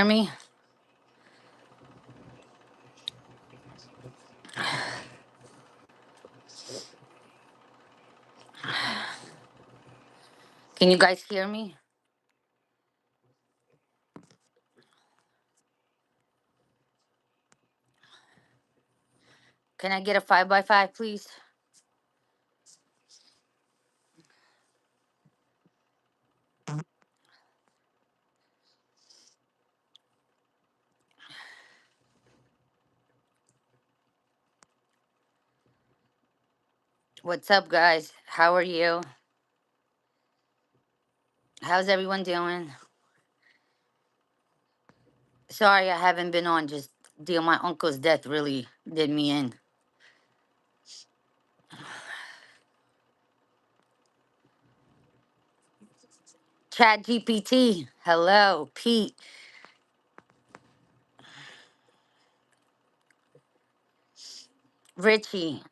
Me? Can you guys hear me? Can I get a 5x5, please? What's up, guys? How are you? How's everyone doing? Sorry, I haven't been on. Just deal. My uncle's death really did me in. Chat GPT. Hello, Pete. Richie.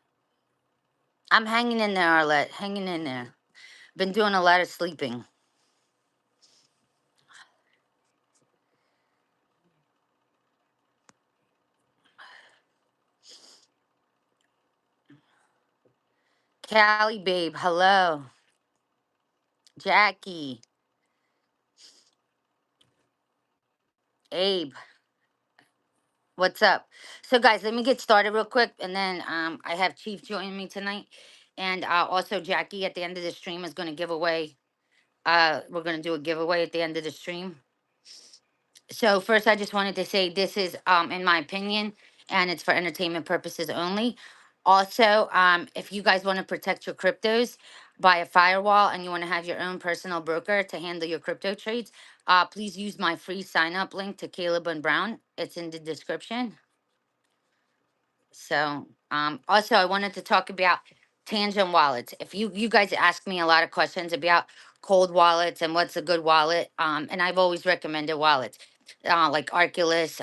I'm hanging in there, Arlette. Hanging in there. Been doing a lot of sleeping. Callie, babe. Hello. Jackie. Abe. What's up? So, guys, let me get started real quick, and then I have Chief joining me tonight, and also Jackie at the end of the stream is going to give away. We're going to do a giveaway at the end of the stream. So first, I just wanted to say this is, in my opinion, and it's for entertainment purposes only. Also, if you guys want to protect your cryptos, buy a firewall, and you want to have your own personal broker to handle your crypto trades, please use my free sign up link to Caleb and Brown. It's in the description. So, also I wanted to talk about Tangent wallets. If you guys ask me a lot of questions about cold wallets and what's a good wallet, and I've always recommended wallets, like Arculus,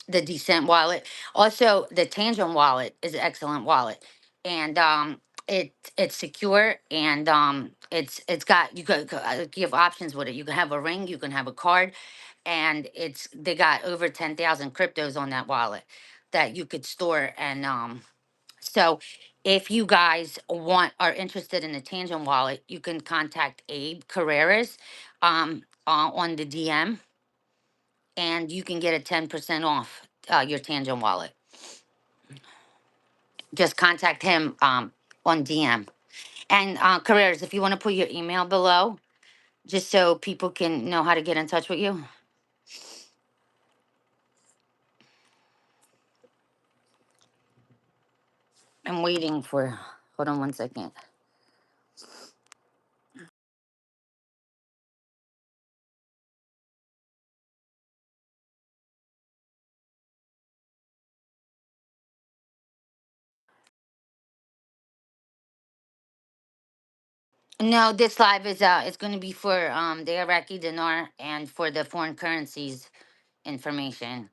the Decent wallet. Also, the Tangent wallet is an excellent wallet, and it's secure, and it's got you have options with it. You can have a ring, you can have a card, and they got over 10,000 cryptos on that wallet that you could store. And so if you guys are interested in the Tangent wallet, you can contact Abe Carreras on the DM, and you can get a 10% off your Tangent wallet. Just contact him on DM. And Carreras, if you want to put your email below, just so people can know how to get in touch with you. I'm waiting for, hold on one second. No, this live is it's going to be for the Iraqi dinar and for the foreign currencies information.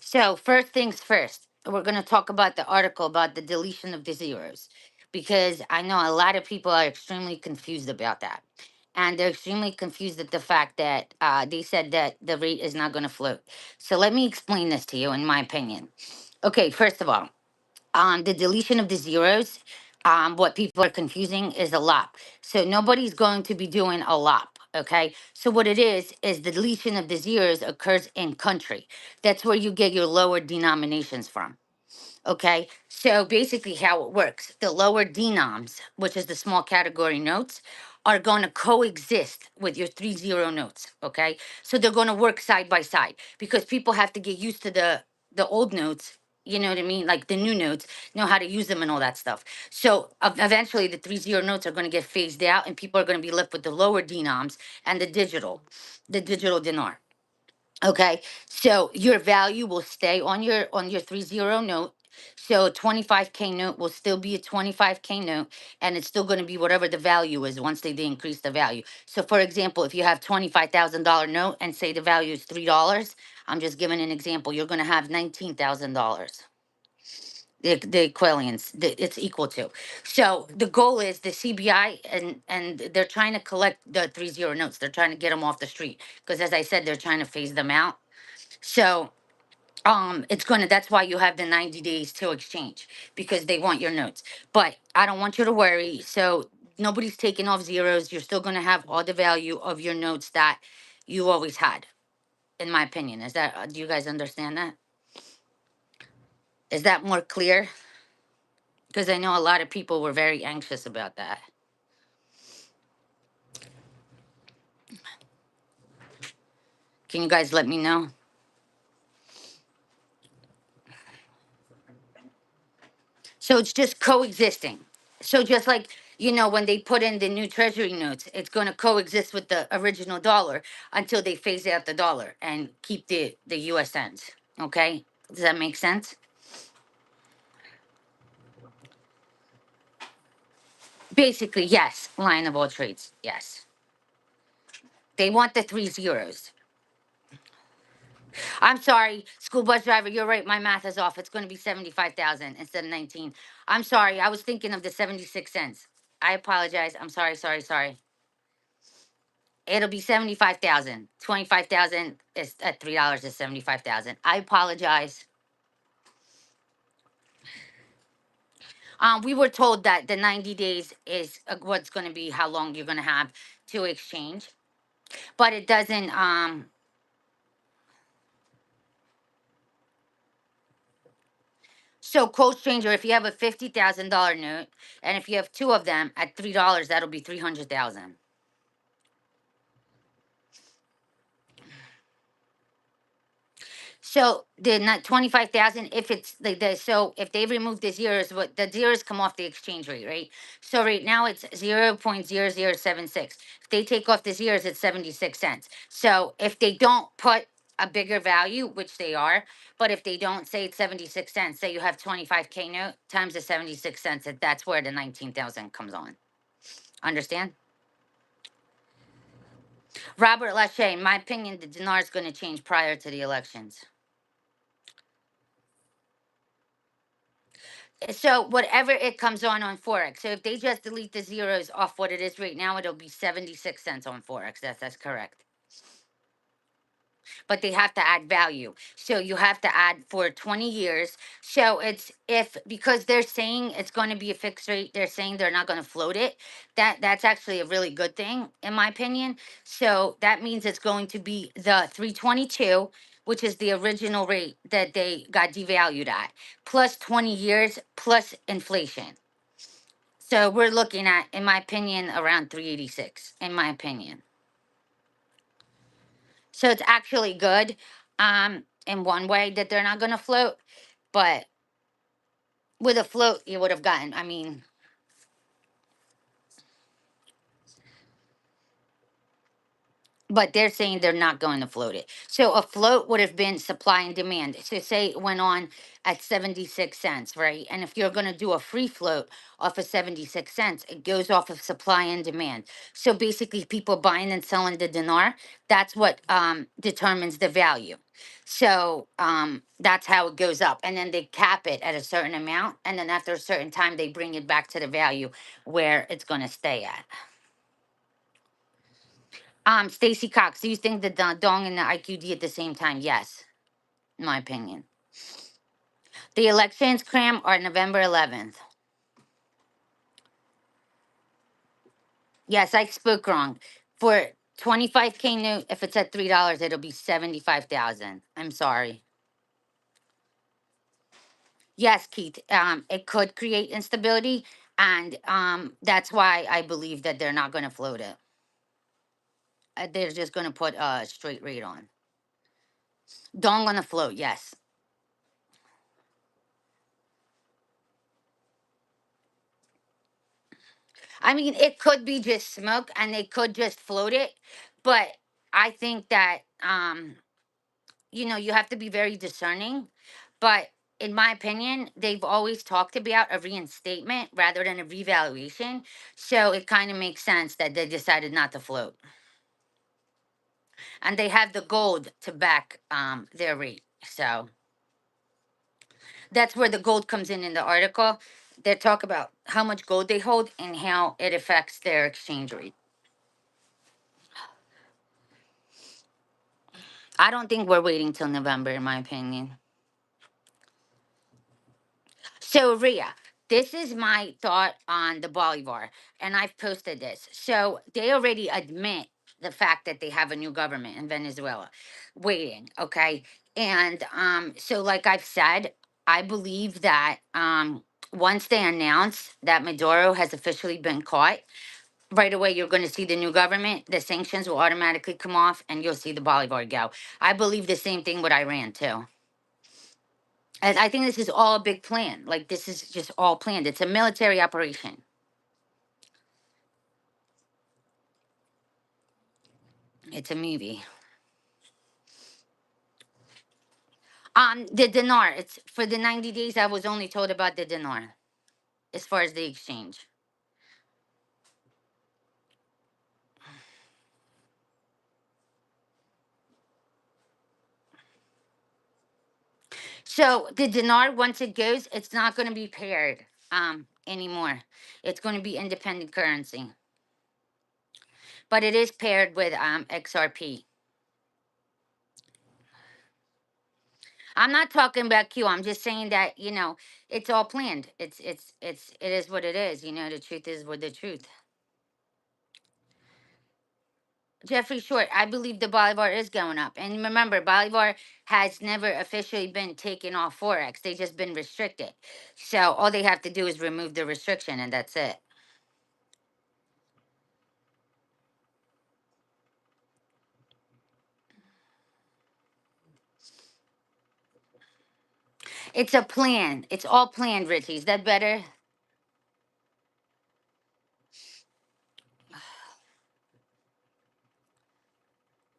So, first things first, we're going to talk about the article about the deletion of the zeros, because I know a lot of people are extremely confused about that. And they're extremely confused at the fact that they said that the rate is not going to float. So, let me explain this to you, in my opinion. Okay, first of all, the deletion of the zeros, what people are confusing is a lop. So nobody's going to be doing a lop. Okay. So what it is the deletion of the zeros occurs in country. That's where you get your lower denominations from. Okay, so basically, how it works, the lower denoms, which is the small category notes, are going to coexist with your 3 0 notes. Okay, so they're going to work side by side because people have to get used to the old notes. You know what I mean? Like the new notes, know how to use them and all that stuff. So eventually, the 3 0 notes are going to get phased out, and people are going to be left with the lower denoms and the digital dinar. Okay, so your value will stay on your 3 0 note. So a 25K note will still be a 25K note, and it's still going to be whatever the value is once they increase the value. So for example, if you have $25,000 note and say the value is $3, I'm just giving an example, you're going to have $19,000. the equivalence it's equal to. So the goal is the CBI, and they're trying to collect the 3-0 notes. They're trying to get them off the street because, as I said, they're trying to phase them out. So it's gonna, that's why you have the 90 days to exchange, because they want your notes. But I don't want you to worry. So nobody's taking off zeros. You're still gonna have all the value of your notes that you always had, in my opinion. Is that, do you guys understand that? Is that more clear? Because I know a lot of people were very anxious about that. Can you guys let me know? So it's just coexisting. So just like, when they put in the new treasury notes, it's going to coexist with the original dollar until they phase out the dollar and keep the US cents. Okay? Does that make sense? Basically, yes. Line of all trades. Yes. They want the 3 zeros. I'm sorry, school bus driver, you're right. My math is off. It's going to be 75,000 instead of 19. I'm sorry. I was thinking of the 76 cents. I apologize. I'm sorry, sorry, sorry. It'll be 75,000. 25,000 is at $3 is 75,000. I apologize. We were told that the 90 days is what's going to be how long you're going to have to exchange, but it doesn't. So, quote stranger, if you have a $50,000 note, and if you have two of them at $3, that'll be 300,000. So the not 25,000, if it's so if they remove the zeros, what the zeros come off the exchange rate, right? So right now it's 0.0076. If they take off the zeros, it's 76 cents. So if they don't put a bigger value, which they are, but if they don't say it's 76 cents, say you have 25K note times the 76 cents, that's where the 19,000 comes on. Understand? Robert Lachey, in my opinion, the dinar is going to change prior to the elections. So whatever it comes on Forex. So if they just delete the zeros off what it is right now, it'll be 76 cents on Forex. That's correct. But they have to add value. So you have to add for 20 years. So it's if because they're saying it's going to be a fixed rate, they're saying they're not going to float it. That's actually a really good thing in my opinion. So that means it's going to be the 322, which is the original rate that they got devalued at, plus 20 years plus inflation. So we're looking at, in my opinion, around 386, in my opinion. So it's actually good, in one way that they're not going to float, but with a float, you would have gotten, I mean, but they're saying they're not going to float it. So a float would have been supply and demand. So say it went on at 76 cents, right? And if you're going to do a free float off of 76 cents, it goes off of supply and demand. So basically people buying and selling the dinar, that's what determines the value. So that's how it goes up. And then they cap it at a certain amount. And then after a certain time, they bring it back to the value where it's going to stay at. Stacy Cox, do you think the dong and the IQD at the same time? Yes, in my opinion. The elections, Cram, are November 11th. Yes, I spoke wrong. For 25K note, if it's at $3, it'll be 75,000. I'm sorry. Yes, Keith. It could create instability, and that's why I believe that they're not going to float it. They're just going to put a straight rate on. Dong on the float, yes. I mean, it could be just smoke and they could just float it, but I think that you have to be very discerning. But in my opinion, they've always talked about a reinstatement rather than a revaluation. So it kind of makes sense that they decided not to float. And they have the gold to back their rate. So That's where the gold comes in the article. They talk about how much gold they hold and how it affects their exchange rate. I don't think we're waiting till November, in my opinion. So, Ria, this is my thought on the Bolivar, and I've posted this. So, they already admit the fact that they have a new government in Venezuela waiting, okay? And so, like I've said, I believe that once they announce that Maduro has officially been caught, right away you're going to see the new government, the sanctions will automatically come off, and you'll see the Bolivar go. I believe the same thing with Iran, too. And I think this is all a big plan. Like, this is just all planned. It's a military operation. It's a movie. The dinar. It's for the 90 days. I was only told about the dinar, as far as the exchange. So the dinar, once it goes, it's not going to be paired anymore. It's going to be independent currency, but it is paired with XRP. I'm not talking about Q. I'm just saying that, it's all planned. It is what it is. The truth is what the truth. Jeffrey Short, I believe the Bolivar is going up. And remember, Bolivar has never officially been taken off Forex. They just been restricted. So all they have to do is remove the restriction, and that's it. It's a plan. It's all planned, Richie. Is that better?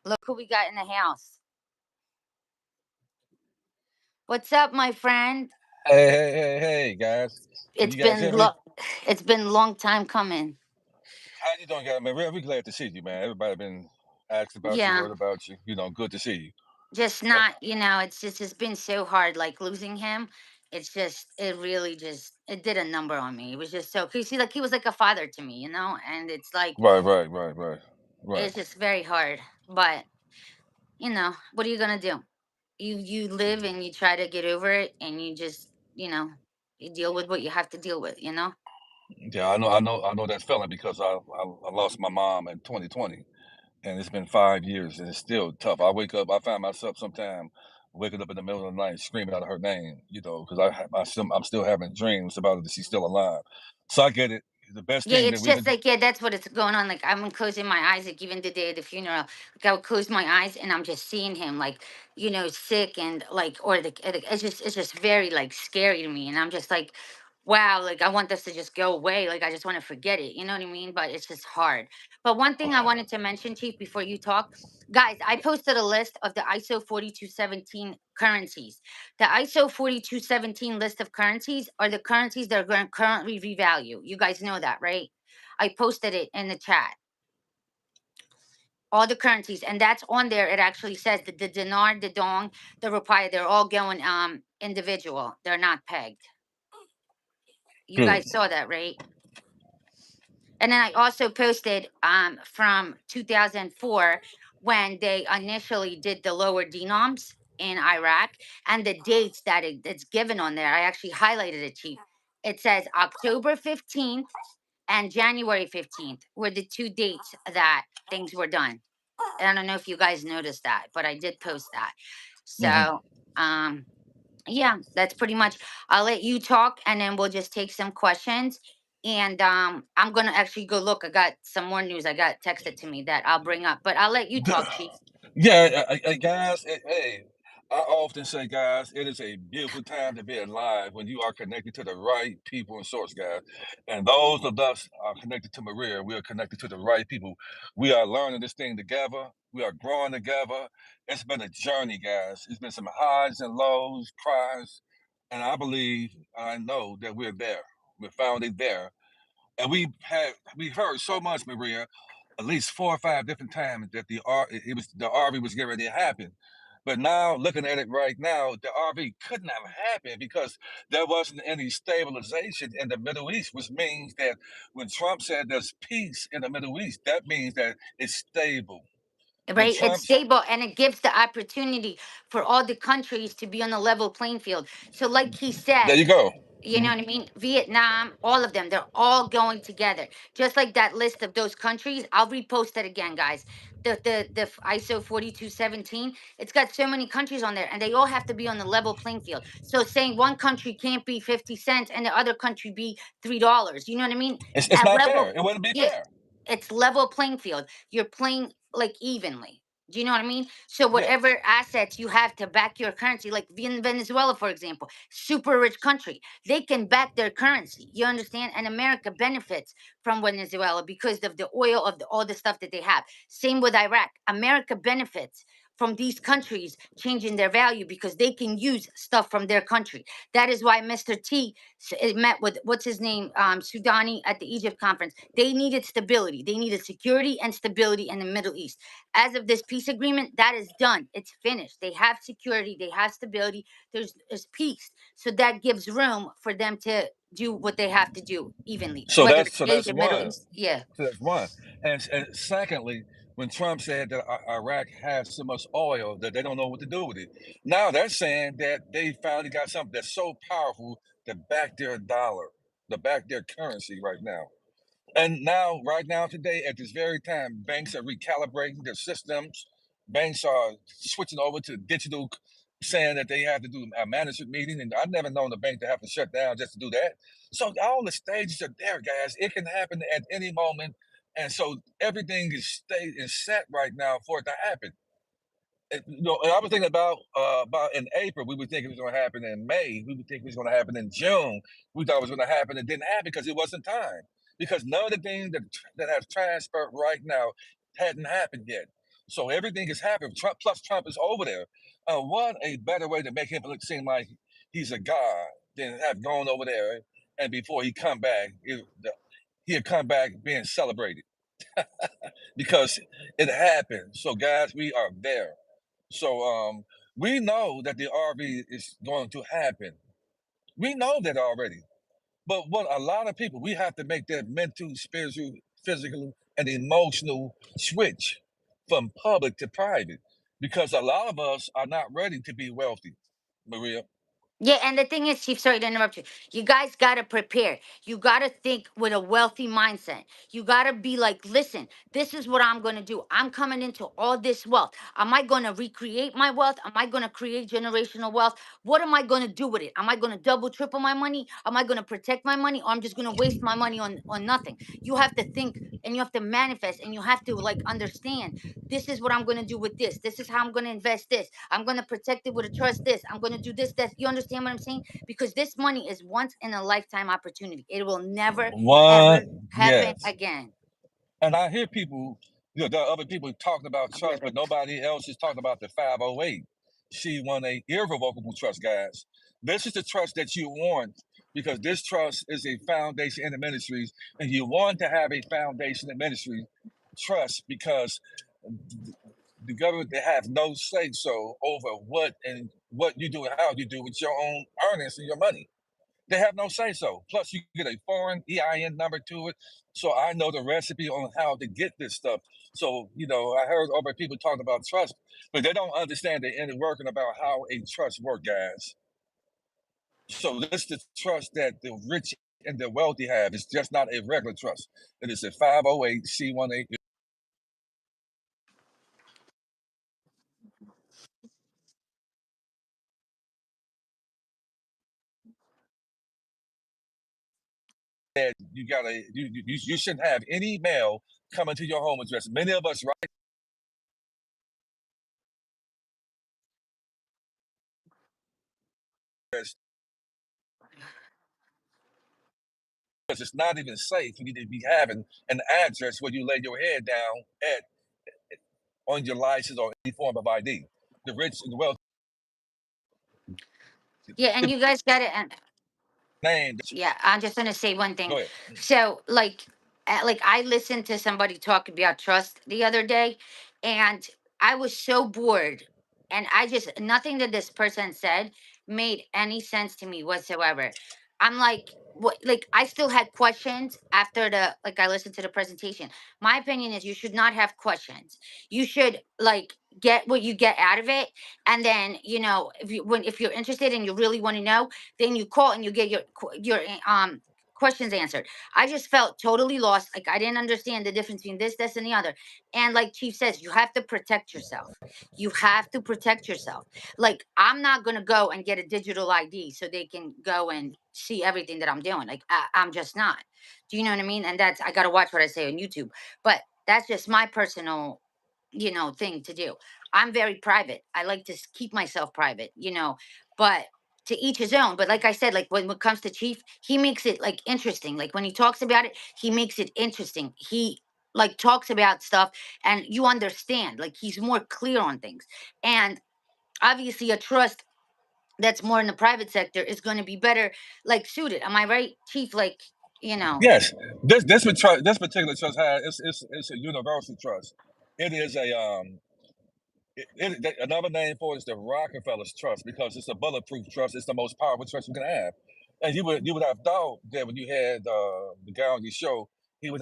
Look who we got in the house. What's up, my friend? Hey, hey, hey, hey, guys. Can It's you guys been hear me? it's been a long time coming. How you doing, guys? Man, we're glad to see you, man. Everybody been asked about you, Yeah. heard about you. Good to see you. Just Uh, not, it's been so hard, like losing him. It really just, it did a number on me. It was just so, cause like, he was like a father to me, and it's like, Right, right, right, right, right. it's just very hard. But, what are you gonna do? You live and you try to get over it, and you just, you deal with what you have to deal with. Yeah, I know that feeling because I lost my mom in 2020, and it's been 5 years, and it's still tough. I find myself sometime waking up in the middle of the night screaming out her name, because I'm still having dreams about her that she's still alive. So I get it. The best Yeah, thing that it's we just can. like, yeah, that's what it's going on. Like, I'm closing my eyes, like even the day of the funeral, like I would close my eyes and I'm just seeing him, like, sick, and like, or it's just very like scary to me. And I'm just like, wow, like I want this to just go away. Like, I just want to forget it. You know what I mean? But it's just hard. But one thing I wanted to mention, Chief, before you talk, guys, I posted a list of the ISO 4217 currencies. The ISO 4217 list of currencies are the currencies that are going to currently revalue. You guys know that, right? I posted it in the chat. All the currencies, and that's on there. It actually says that the dinar, the dong, the rupiah, they're all going individual. They're not pegged. You Good. guys saw that, right? And then I also posted from 2004, when they initially did the lower denoms in Iraq, and the dates that it's given on there. I actually highlighted it, Chief. It says October 15th and January 15th were the two dates that things were done. And I don't know if you guys noticed that, but I did post that. Hmm. So, yeah, that's pretty much. I'll let you talk, and then we'll just take some questions. And I'm gonna actually go look. I got some more news. I got texted to me that I'll bring up, but I'll let you talk, Chief. Yeah, guys. Hey, I often say, guys, it is a beautiful time to be alive when you are connected to the right people and source, guys. And those of us are connected to Maria. We are connected to the right people. We are learning this thing together. We are growing together. It's been a journey, guys. It's been some highs and lows, cries, and I know that we're there. We're finally there, and we heard so much, Maria, at least 4 or 5 different times that the R it was the RV was getting ready to happen. But now, looking at it right now, the RV couldn't have happened because there wasn't any stabilization in the Middle East, which means that when Trump said there's peace in the Middle East, that means that it's stable. When right? It's Trump's stable and it gives the opportunity for all the countries to be on a level playing field. So, like he There said, you go. you know Mhm. what I mean? Vietnam, all of them, they're all going together. Just like that list of those countries. I'll repost it again, guys. The ISO 4217, it's got so many countries on there and they all have to be on the level playing field. So saying one country can't be 50 cents and the other country be $3. You know what I mean? It's At not fair. level, It wouldn't be yeah, fair. it's level playing field. You're playing like evenly. Do you know what I mean? So Yes. whatever assets you have to back your currency, like Venezuela, for example, super rich country, they can back their currency. You understand? And America benefits from Venezuela because of the oil of all the stuff that they have. Same with Iraq. America benefits from these countries changing their value because they can use stuff from their country. That is why Mr. T met with what's his name, Sudani at the Egypt conference. They needed stability. They needed security and stability in the Middle East. As of this peace agreement, that is done. It's finished. They have security. They have stability. There's peace. So that gives room for them to do what they have to do evenly, So whether that's it's so that's Asia, Middle one. East. Yeah. So that's one. And secondly, when Trump said that Iraq has so much oil that they don't know what to do with it, now they're saying that they finally got something that's so powerful to back their dollar, to back their currency right now. And now, right now, today, at this very time, banks are recalibrating their systems. Banks are switching over to digital, saying that they have to do a management meeting. And I've never known a bank to have to shut down just to do that. So all the stages are there, guys. It can happen at any moment. And so everything is set right now for it to happen. And I was thinking about in April, we were thinking it was going to happen in May. We were thinking it was going to happen in June. We thought it was going to happen. It didn't happen because it wasn't time. Because none of the things that have transferred right now hadn't happened yet. So everything is happening. Trump plus Trump is over there. What a better way to make him look seem like he's a god than have gone over there and before he come back, he'll come back being celebrated because it happened. So guys, we are there. So we know that the RV is going to happen. We know that already. But what a lot of people, we have to make that mental, spiritual, physical, and emotional switch from public to private because a lot of us are not ready to be wealthy, Maria. Yeah, and the thing is, Chief, sorry to interrupt you. You guys got to prepare. You got to think with a wealthy mindset. You got to be like, listen, this is what I'm going to do. I'm coming into all this wealth. Am I going to recreate my wealth? Am I going to create generational wealth? What am I going to do with it? Am I going to double, triple my money? Am I going to protect my money? Or I'm just going to waste my money on nothing? You have to think and you have to manifest and you have to like understand this is what I'm going to do with this. This is how I'm going to invest this. I'm going to protect it with a trust this. I'm going to do this, that. You understand what I'm saying? Because this money is once in a lifetime opportunity. It will never, ever One, happen yes. again. And I hear people, there are other people talking about I'll be trust, right but back. nobody else is talking about the 508. She won a irrevocable trust, guys. This is the trust that you want because this trust is a foundation in the ministries, and you want to have a foundation in ministry trust because the government they have no say so over what you do and how you do with your own earnings and your money. They have no say so. Plus, you get a foreign EIN number to it. So I know the recipe on how to get this stuff. So, I heard over people talking about trust, but they don't understand the inner working about how a trust works, guys. So this is the trust that the rich and the wealthy have. It's just not a regular trust. It is a 508c18 that you shouldn't have any mail coming to your home address. Many of us right because it's not even safe for you to be having an address where you lay your head down at on your license or any form of ID. The rich and the wealthy, Yeah, and the you guys got it. And name. yeah, I'm just gonna say one Go thing. ahead. So, like I listened to somebody talk about trust the other day, and I was so bored and I just nothing that this person said made any sense to me whatsoever. I'm like, what? Like, I still had questions after the like I listened to the presentation. My opinion is you should not have questions. You should like get what you get out of it, and then if you're interested and you really want to know, then you call and you get your questions answered. I just felt totally lost. Like, I didn't understand the difference between this, and the other. And like Chief says, you have to protect yourself. You have to protect yourself. Like, I'm not gonna go and get a digital ID so they can go and see everything that I'm doing. Like, I'm just not. Do you know what I mean? And that's I gotta watch what I say on YouTube. But that's just my personal, thing to do. I'm very private. I like to keep myself private. But to each his own. But like I said, like when it comes to Chief, he makes it like interesting. Like when he talks about it, he makes it interesting. He like talks about stuff and you understand. Like he's more clear on things. And obviously a trust that's more in the private sector is going to be better like suited. Am I right, Chief? Like, you know. Yes, this particular trust has it's a universal trust. It is a another name for it is the Rockefeller's trust because it's a bulletproof trust. It's the most powerful trust you can have. And you would have thought that when you had the guy on your show, he would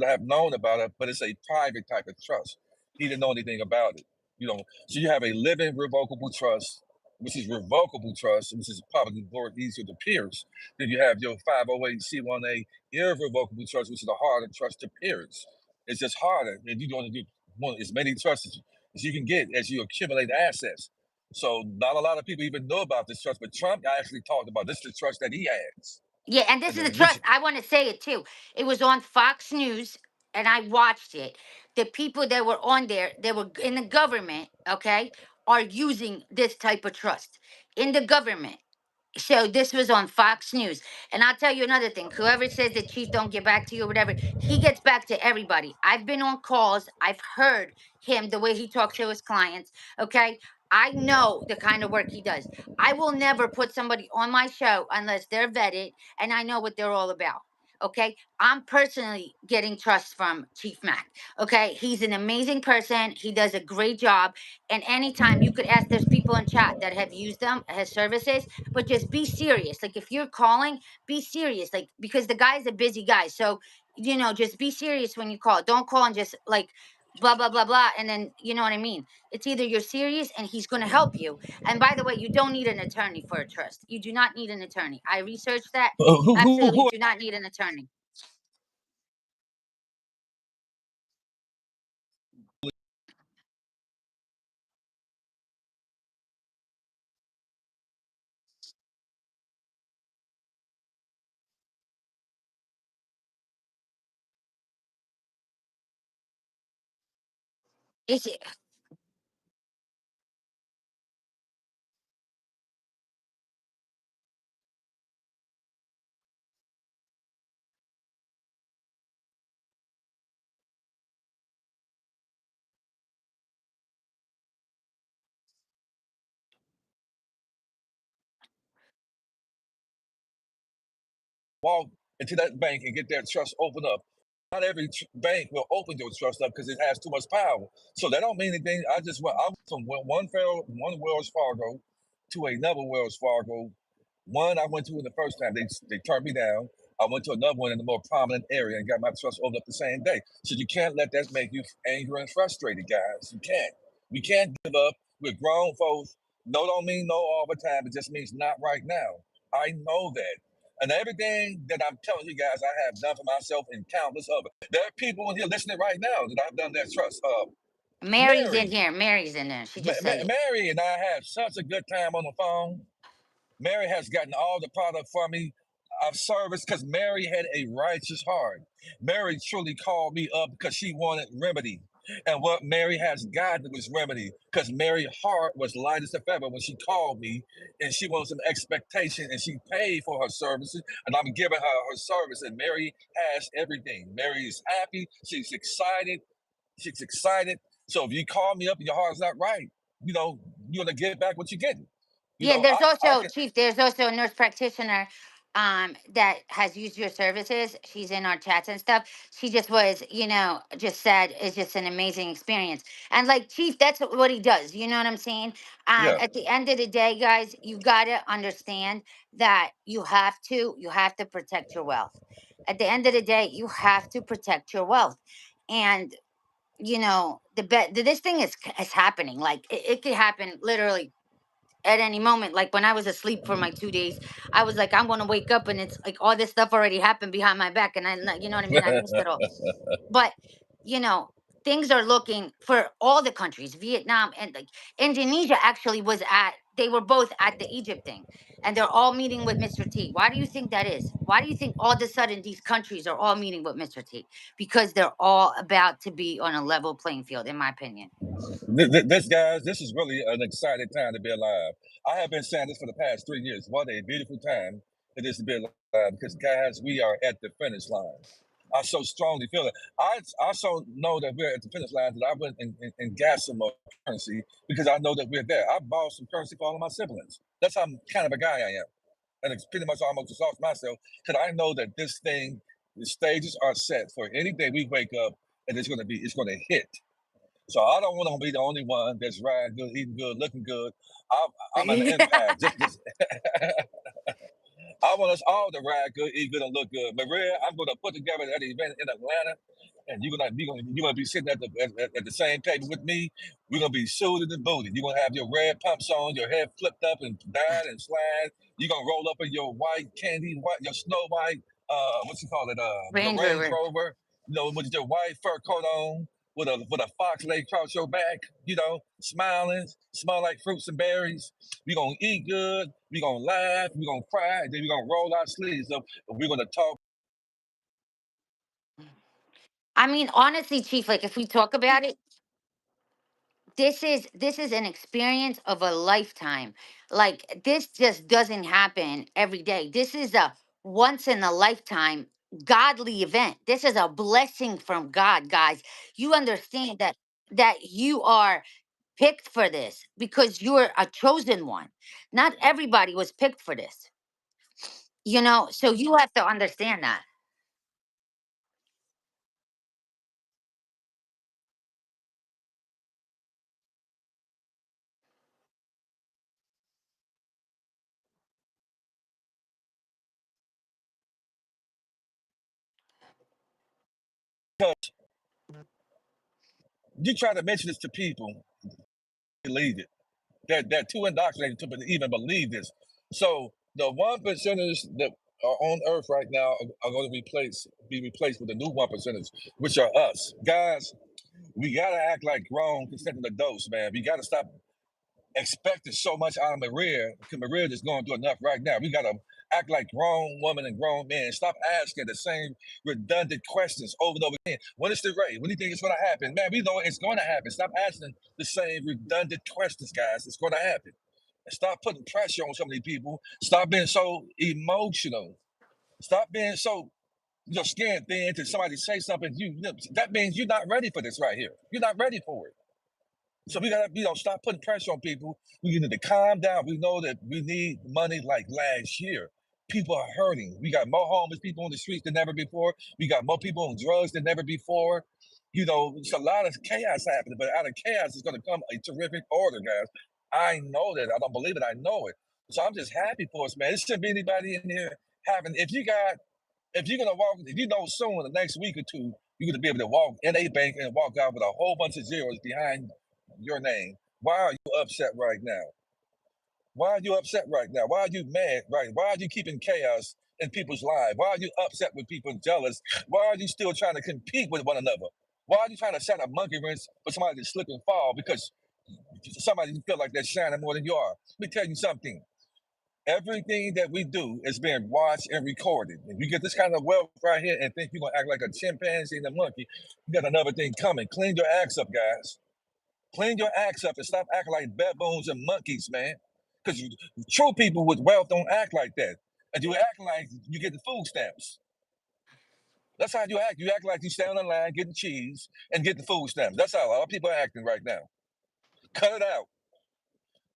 have known about it, but it's a private type of trust. He didn't know anything about it. So you have a living revocable trust, which is revocable trust, which is probably more easier to pierce. Then you have your 508c1a irrevocable trust, which is a harder trust to pierce. It's just harder, and you're going to want as many trusts as you can get as you accumulate assets. So not a lot of people even know about this trust, but Trump actually talked about this is the trust that he has, Yeah, and this and is the which trust. I want to say it too. It was on Fox News, and I watched it. The people that were on there, they were in the government, okay, are using this type of trust in the government. So this was on Fox News. And I'll tell you another thing. Whoever says the chief don't get back to you or whatever, he gets back to everybody. I've been on calls. I've heard him the way he talks to his clients. Okay. I know the kind of work he does. I will never put somebody on my show unless they're vetted and I know what they're all about. Okay. I'm personally getting trust from Chief Mac. Okay. He's an amazing person. He does a great job. And anytime you could ask, there's people in chat that have used them, his services, but just be serious. Like if you're calling, be serious. Like because the guy's a busy guy. So, just be serious when you call. Don't call and just like blah blah blah blah. And then you know what I mean? It's either you're serious and he's gonna help you. And by the way, you don't need an attorney for a trust. You do not need an attorney. I researched that. Absolutely, you who do not need an attorney. It's walk into that bank and get that trust opened up. Not every bank will open your trust up because it has too much power. So that don't mean anything. I went from one Wells Fargo to another Wells Fargo. One I went to the first time, they turned me down. I went to another one in a more prominent area and got my trust opened up the same day. So you can't let that make you angry and frustrated, guys. You can't. We can't give up. We're grown folks. No don't mean no all the time. It just means not right now. I know that. And everything that I'm telling you guys, I have done for myself and countless others. There are people in here listening right now that I've done that trust. Mary's in Mary, here. Mary's in there. She just said it. Mary and I had such a good time on the phone. Mary has gotten all the product from me of service because Mary had a righteous heart. Mary truly called me up because she wanted remedy. And what Mary has gotten was remedy because Mary's heart was light as a feather when she called me and she wanted some expectation and she paid for her services and I'm giving her her service and Mary has everything. Mary is happy. She's excited. She's excited. So if you call me up and your heart's not right, you know, you're going to get back what you're getting. Yeah, there's I also can Chief. There's also a nurse practitioner. that has used your services. She's in our chats and stuff. She just was, just said it's just an amazing experience. And like Chief, that's what he does. You know what I'm saying? And Yeah. at the end of the day, guys, you gotta understand that you have to protect your wealth. At the end of the day, you have to protect your wealth. And this thing is happening. Like it could happen literally at any moment. Like when I was asleep for my 2 days, I was like, I'm gonna wake up and it's like all this stuff already happened behind my back, and you know what I mean. I missed it all. But you know, things are looking for all the countries. Vietnam and like Indonesia actually was at. They were both at the Egypt thing, and they're all meeting with Mr. T. Why do you think that is? Why do you think all of a sudden these countries are all meeting with Mr. T? Because they're all about to be on a level playing field, in my opinion. This is really an exciting time to be alive. I have been saying this for the past 3 years. What a beautiful time it is to be alive because, guys, we are at the finish line. I so strongly feel it. I so know that we're at the finish line that I went and got some more currency because I know that we're there. I bought some currency for all of my siblings. That's how kind of a guy I am. And it's pretty much almost exhaust myself because I know that this thing, the stages are set for any day we wake up and it's going to hit. So I don't want to be the only one that's riding good, eating good, looking good. I'm, I'm an empath. Just I want us all to ride good, eat good, and look good. Maria, I'm going to put together that event in Atlanta, and you're gonna be sitting at the same table with me. We're gonna be suited and booted. You're gonna have your red pumps on, your head flipped up and down and slide. You're gonna roll up in your white candy, your snow white, what you call it, your Range Range Rover. Rover. With your white fur coat on, with a fox leg across your back. Smiling, smell like fruits and berries. We're gonna eat good. We're gonna laugh. We're gonna cry. And then we're gonna roll our sleeves up. And we're gonna talk. I mean, honestly, Chief, like if we talk about it, this is an experience of a lifetime. Like this just doesn't happen every day. This is a once in a lifetime godly event. This is a blessing from God, guys. You understand that you are picked for this because you're a chosen one. Not everybody was picked for this. So you have to understand that. You try to mention this to people, believe it. They're too indoctrinated to even believe this. So the 1%ers that are on Earth right now are going to be replaced with the new 1%ers, which are us, guys. We gotta act like grown, consenting adults, man. We gotta stop expecting so much out of Maria because Maria is going through enough right now. We gotta act like grown women and grown men. Stop asking the same redundant questions over and over again. When is the rate? When do you think it's gonna happen? Man, we know it's gonna happen. Stop asking the same redundant questions, guys. It's gonna happen. And stop putting pressure on some of these people. Stop being so emotional. Stop being so scared thin to somebody say something. That means you're not ready for this right here. You're not ready for it. So we gotta, stop putting pressure on people. We need to calm down. We know that we need money like last year. People are hurting. We got more homeless people on the streets than ever before. We got more people on drugs than ever before. It's a lot of chaos happening, but out of chaos is gonna come a terrific order, guys. I know that. I don't believe it. I know it. So I'm just happy for us, man. There shouldn't be anybody in here having. If you're gonna walk, if you know soon, the next week or two, you're gonna be able to walk in a bank and walk out with a whole bunch of zeros behind your name. Why are you upset right now? Why are you upset right now? Why are you mad right? Why are you keeping chaos in people's lives? Why are you upset with people and jealous? Why are you still trying to compete with one another? Why are you trying to set a monkey wrench for somebody to slip and fall because somebody feel like they're shining more than you are? Let me tell you something. Everything that we do is being watched and recorded. If you get this kind of wealth right here and think you're gonna act like a chimpanzee and a monkey, you got another thing coming. Clean your acts up, guys. Clean your acts up and stop acting like baboons and monkeys, man. Because true people with wealth don't act like that. And you act like you get the food stamps. That's how you act. You act like you stand on the line, getting cheese, and get the food stamps. That's how a lot of people are acting right now. Cut it out.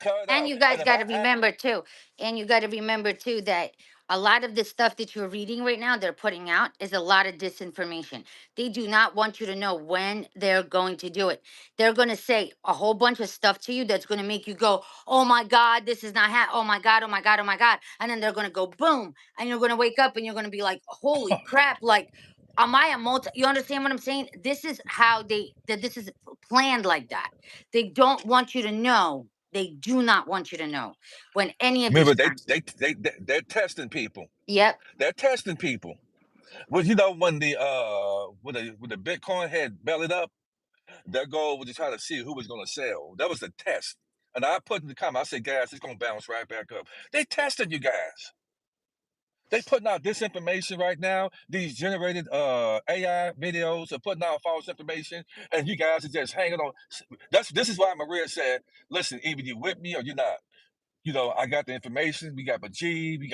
Cut it And out. you And guys if got I to act remember too. And you got to remember too that A lot of the stuff that you're reading right now, they're putting out is a lot of disinformation. They do not want you to know when they're going to do it. They're going to say a whole bunch of stuff to you that's going to make you go, "Oh my God, this is not oh my God, oh my God, oh my God." And then they're going to go boom. And you're going to wake up and you're going to be like, "Holy crap." Like, am I a multi? You understand what I'm saying? This is how this is planned like that. They don't want you to know. They do not want you to know when any of these Remember, crimes. they're testing people. Yep. They're testing people. Well, when the Bitcoin had bellied up, their goal was to try to see who was going to sell. That was the test. And I put in the comment, I said, guys, it's going to bounce right back up. They tested you guys. They putting out disinformation right now. These generated AI videos are putting out false information, and you guys are just hanging on. This is why Maria said, "Listen, either you with me or you're not." I got the information. We got Majid. We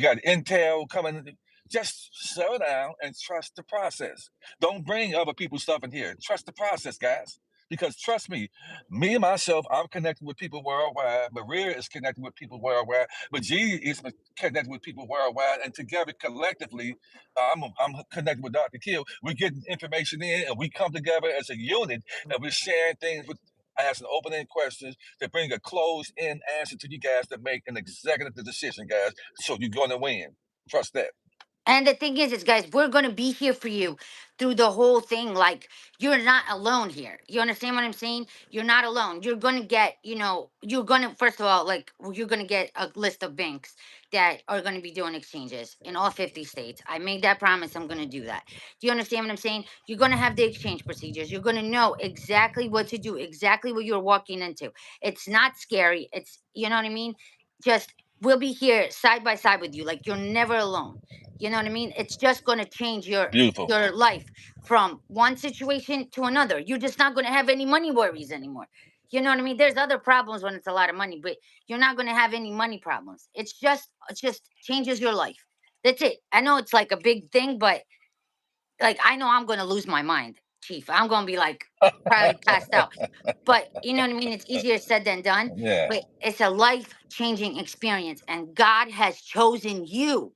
got intel coming. Just slow down and trust the process. Don't bring other people's stuff in here. Trust the process, guys. Because trust me and myself, I'm connected with people worldwide. Maria is connected with people worldwide. Majid is connected with people worldwide, and together collectively, I'm connected with Dr. Kill. We're getting information in, and we come together as a unit, and we're sharing things with asking open-ended questions to bring a closed-in answer to you guys to make an executive decision, guys. So you're going to win. Trust that. And the thing is, guys, we're gonna be here for you through the whole thing. Like, you're not alone here. You understand what I'm saying? You're not alone. You're gonna get, you're gonna first of all, like, you're gonna get a list of banks that are gonna be doing exchanges in all 50 states. I made that promise. I'm gonna do that. Do you understand what I'm saying? You're gonna have the exchange procedures. You're gonna know exactly what to do, exactly what you're walking into. It's not scary. It's, you know what I mean? Just we'll be here side by side with you. Like, you're never alone. You know what I mean? It's just going to change Beautiful. your life from one situation to another. You're just not going to have any money worries anymore. You know what I mean? There's other problems when it's a lot of money, but you're not going to have any money problems. It's just changes your life. That's it. I know it's like a big thing, but like, I know I'm going to lose my mind, Chief. I'm going to be like probably passed out. But you know what I mean? It's easier said than done, Yeah. but it's a life-changing experience, and God has chosen you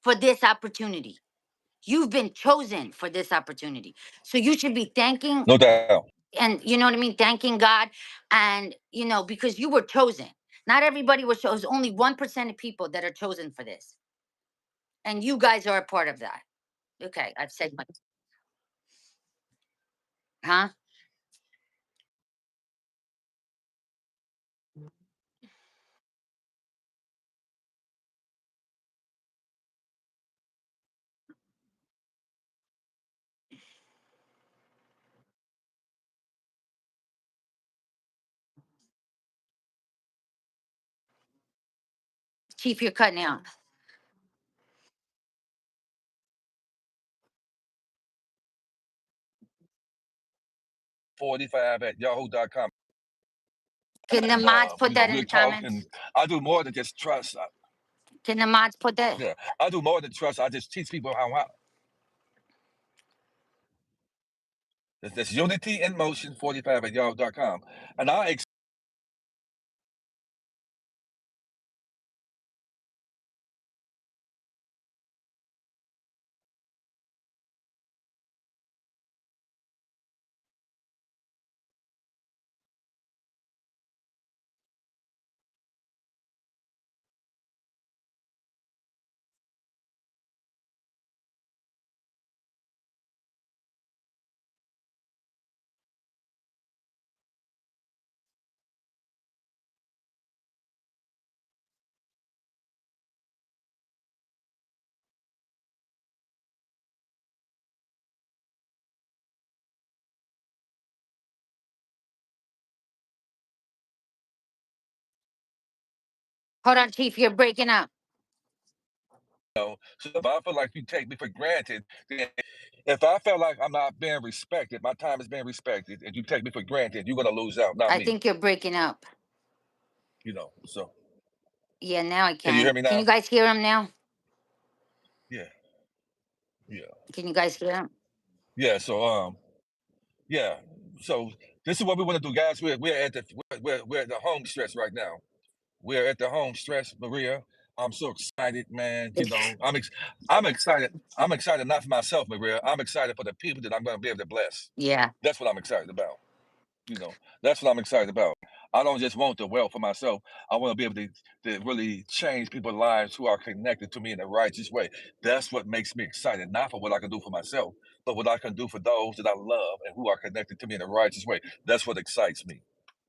for this opportunity. You've been chosen for this opportunity. So you should be thanking, No doubt. and you know what I mean, thanking God, and because you were chosen. Not everybody was chosen. Only 1% of people that are chosen for this. And you guys are a part of that. Okay, I've said my huh? Chief, you're cutting out. 45 at yahoo.com. Can the And, mods put that in we're the comments? talking. I do more than just trust. Can the mods put that? Yeah, I do more than trust. I just teach people how. That's Unity in Motion 45 at yahoo.com. And I Hold on, Chief, you're breaking up. So if I feel like you take me for granted, then if I feel like I'm not being respected, my time is being respected, and you take me for granted, you're gonna lose out, not I me. think you're breaking up. So Yeah, now I can you hear can. me Can you now? guys hear him now? Yeah, yeah, Can you guys hear him? yeah. Yeah. So this is what we want to do, guys. We're at the home stretch right now. We're at the home stretch, Maria. I'm so excited, man. I'm excited. I'm excited not for myself, Maria. I'm excited for the people that I'm going to be able to bless. Yeah. That's what I'm excited about. You know, that's what I'm excited about. I don't just want the wealth for myself. I want to be able to really change people's lives who are connected to me in a righteous way. That's what makes me excited, not for what I can do for myself, but what I can do for those that I love and who are connected to me in a righteous way. That's what excites me.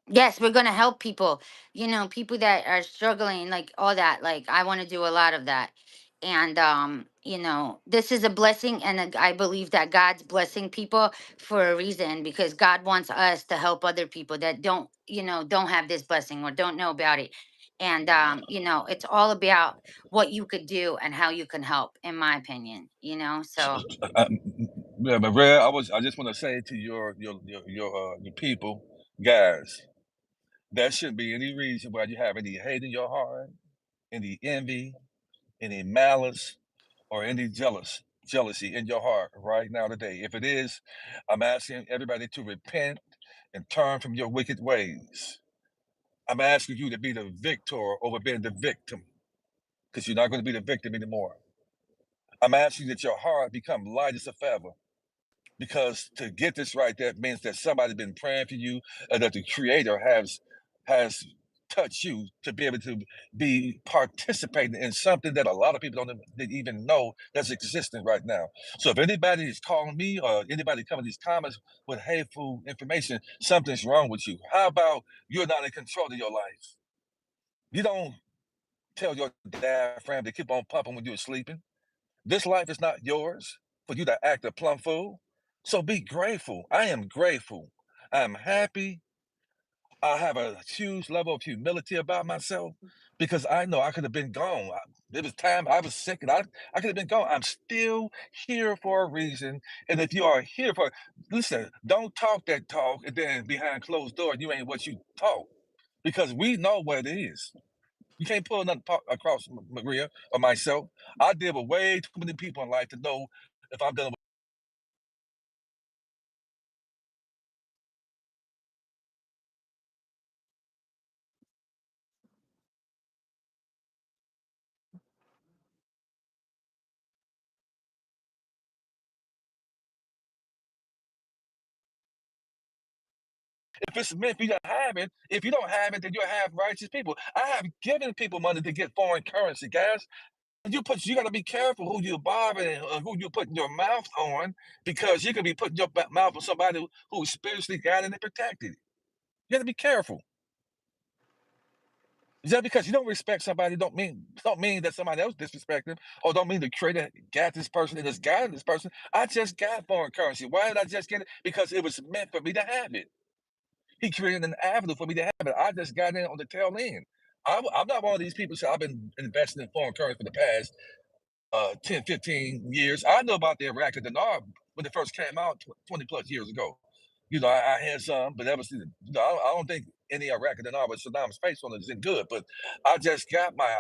Yes, we're gonna help people. People that are struggling, like all that. Like I want to do a lot of that, and this is a blessing, and I believe that God's blessing people for a reason because God wants us to help other people that don't have this blessing or don't know about it, and it's all about what you could do and how you can help, in my opinion. So Yeah, but Red, I just want to say to your people, guys, there shouldn't be any reason why you have any hate in your heart, any envy, any malice, or any jealousy in your heart right now today. If it is, I'm asking everybody to repent and turn from your wicked ways. I'm asking you to be the victor over being the victim, because you're not going to be the victim anymore. I'm asking that your heart become light as a feather, because to get this right, that means that somebody's been praying for you, and that the Creator has touched you to be able to be participating in something that a lot of people don't even know that's existing right now. So if anybody is calling me or anybody coming to these comments with hateful information, something's wrong with you. How about you're not in control of your life? You don't tell your diaphragm to keep on pumping when you're sleeping. This life is not yours for you to act a plum fool. So be grateful. I am grateful. I'm happy. I have a huge level of humility about myself because I know I could have been gone. There was time I was sick and I could have been gone. I'm still here for a reason. And if you are here for, listen, don't talk that talk and then behind closed doors, you ain't what you talk, because we know what it is. You can't pull nothing across Maria or myself. I deal with way too many people in life to know if I'm dealing with. If it's meant for you to have it, if you don't have it, then you'll have righteous people. I have given people money to get foreign currency, guys. You got to be careful who you're borrowing and who you're putting your mouth on, because you can be putting your mouth on somebody who's spiritually guided and protected. You got to be careful. Just because you don't respect somebody don't mean that somebody else disrespect them, or don't mean the creator got this person and is guiding this person. I just got foreign currency. Why did I just get it? Because it was meant for me to have it. He created an avenue for me to have it. I just got in on the tail end. I'm not one of these people who say I've been investing in foreign currency for the past 10, 15 years. I know about the Iraq and dinar when it first came out 20 plus years ago. I had some, but that was, I don't think any Iraq and dinar with Saddam's face on it is good. But I just got my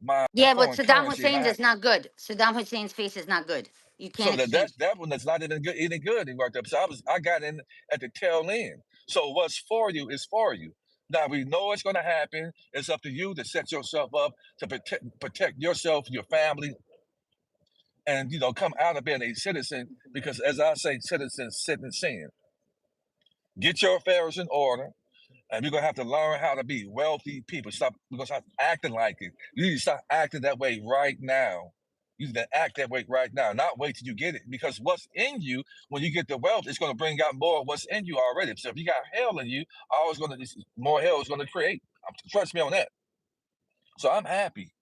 my yeah, but foreign Saddam currency, and Hussein's is not good. Saddam Hussein's face is not good. You can't so exchange. that one that's not even good, any good and worked up. So I got in at the tail end. So what's for you is for you. Now we know it's going to happen. It's up to you to set yourself up to protect yourself, your family, and come out of being a citizen. Because as I say, citizens sit in sin. Get your affairs in order, and we're gonna have to learn how to be wealthy people. We're gonna stop acting like it. You need to stop acting that way right now. You need to act that way right now, not wait till you get it. Because what's in you, when you get the wealth, it's gonna bring out more of what's in you already. So if you got hell in you, always gonna more hell is gonna create. Trust me on that. So I'm happy.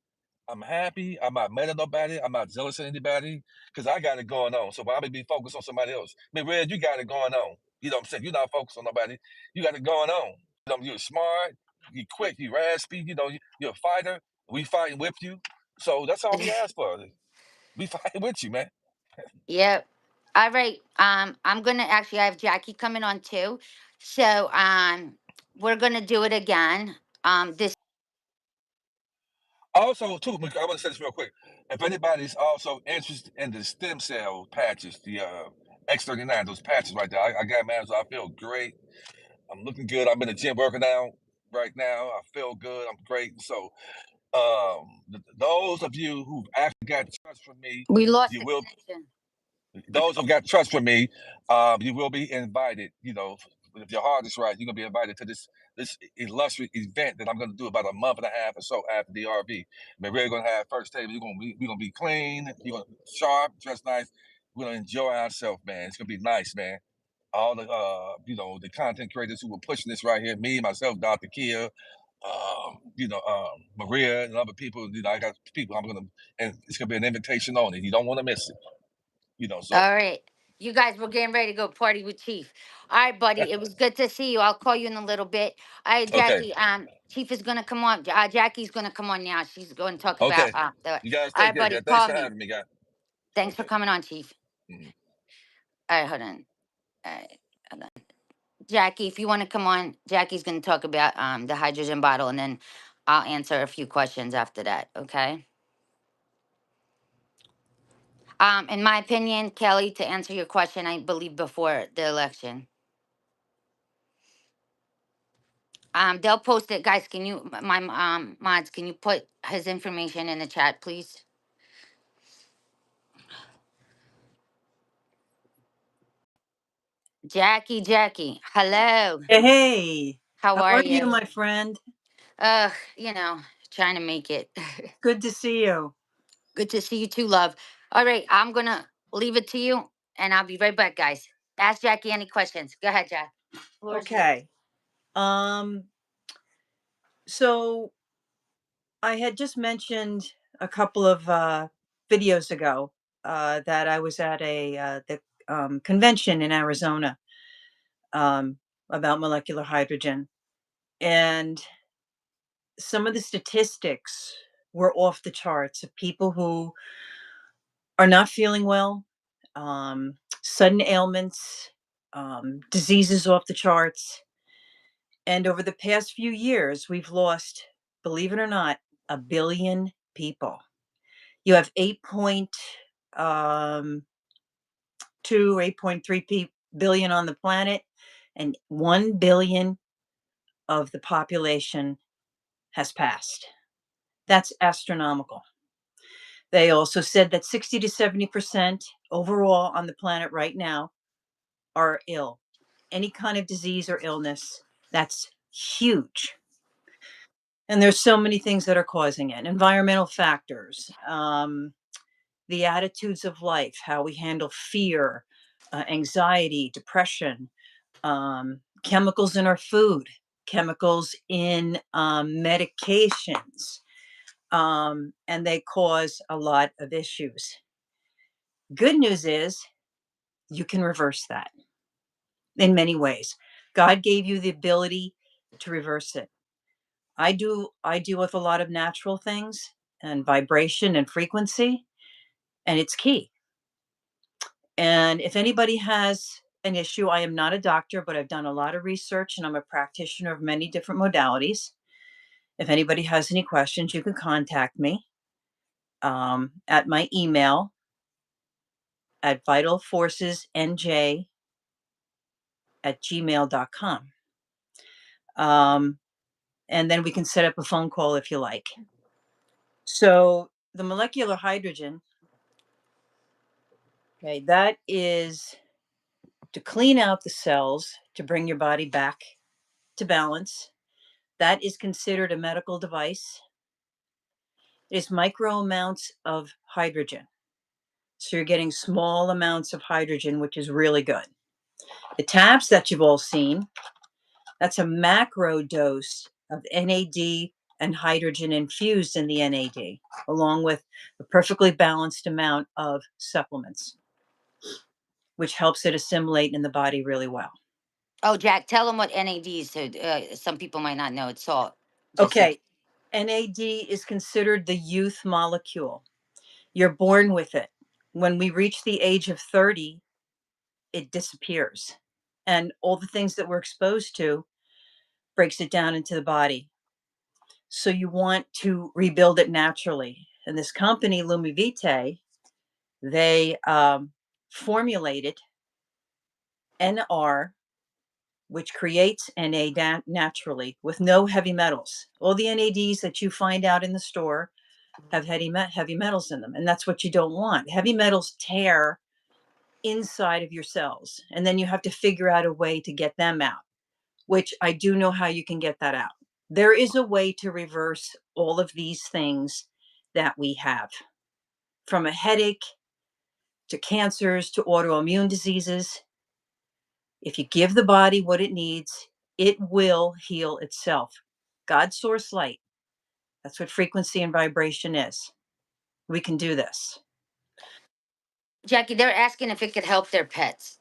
I'm happy. I'm not mad at nobody. I'm not jealous of anybody because I got it going on. So why would I be focused on somebody else? I mean, Red, you got it going on. You know what I'm saying? You're not focused on nobody. You got it going on. You're smart. You quick. You raspy. You're a fighter. We fighting with you. So that's all we ask for. We fighting with you, man. Yep. All right. I'm gonna actually I have Jackie coming on too. So we're gonna do it again. This Also, too, I want to say this real quick. If anybody's also interested in the stem cell patches, the X39, those patches right there, I got mine, so I feel great. I'm looking good. I'm in the gym working out right now. I feel good. I'm great. So Those of you who've actually got trust from me, We lost you the will. connection. Those who've got trust from me, you will be invited. If your heart is right, you're gonna be invited to this illustrious event that I'm gonna do about a month and a half or so after the RV. But we're gonna have first table. We're gonna be clean. You're gonna sharp, dress nice. We're gonna enjoy ourselves, man. It's gonna be nice, man. All the the content creators who were pushing this right here, me, myself, Dr. Kia, Maria and other people. I got people I'm gonna, and it's gonna be an invitation only. You don't want to miss it. So All right. You guys were getting ready to go party with Chief. All right, buddy. It was good to see you. I'll call you in a little bit. All right, okay, Jackie. Chief is gonna come on. Jackie's gonna come on now. She's going to talk about okay. the. All You guys take right, care, buddy. guys. Thanks Call for me. having me, guys. Thanks for Okay. coming on, Chief. Mhm. All right, hold on. All right, hold on. Jackie, if you want to come on, Jackie's gonna talk about the hydrogen bottle, and then I'll answer a few questions after that. Okay. In my opinion, Kelly, to answer your question, I believe before the election. They'll post it, guys. Can you, my mods, can you put his information in the chat, please? Jackie, hello. Hey, How how are are you, you? my friend? You know, trying to make it. Good to see you. Good to see you too, love. All right, I'm gonna leave it to you, and I'll be right back, guys. Ask Jackie any questions. Go ahead, Jack. Floor is yours. Okay. Um, so I had just mentioned a couple of videos ago that I was at the convention in Arizona um, about molecular hydrogen, and some of the statistics were off the charts of people who are not feeling well, sudden ailments, diseases off the charts. And over the past few years, we've lost, believe it or not, 1 billion people. You have 8.2, 8.3 billion on the planet, and 1 billion of the population has passed. That's astronomical. They also said that 60 to 70% overall on the planet right now are ill. Any kind of disease or illness, that's huge. And there's so many things that are causing it. Environmental factors, the attitudes of life, how we handle fear, anxiety, depression, chemicals in our food, chemicals in medications, and they cause a lot of issues. Good news is you can reverse that in many ways. God gave you the ability to reverse it. I deal with a lot of natural things and vibration and frequency, and it's key. And if anybody has an issue, I am not a doctor, but I've done a lot of research and I'm a practitioner of many different modalities. If anybody has any questions, you can contact me at my email at vitalforcesnj@gmail.com. And then we can set up a phone call if you like. So the molecular hydrogen, okay, that is to clean out the cells to bring your body back to balance. That is considered a medical device. It is micro amounts of hydrogen. So you're getting small amounts of hydrogen, which is really good. The tabs that you've all seen, that's a macro dose of NAD and hydrogen infused in the NAD, along with a perfectly balanced amount of supplements, which helps it assimilate in the body really well. Oh, Jack, tell them what NAD is. So some people might not know it's salt. Just so. Okay, NAD is considered the youth molecule. You're born with it. When we reach the age of 30, it disappears. And all the things that we're exposed to breaks it down into the body. So you want to rebuild it naturally. And this company, Lumivite, they formulated NR which creates naturally with no heavy metals. All the NADs that you find out in the store have heavy metals in them, and that's what you don't want. Heavy metals tear inside of your cells, and then you have to figure out a way to get them out, which I do know how you can get that out. There is a way to reverse all of these things that we have, from a headache to cancers to autoimmune diseases. If you give the body what it needs, it will heal itself. God's source light. That's what frequency and vibration is. We can do this. Jackie, they're asking if it could help their pets.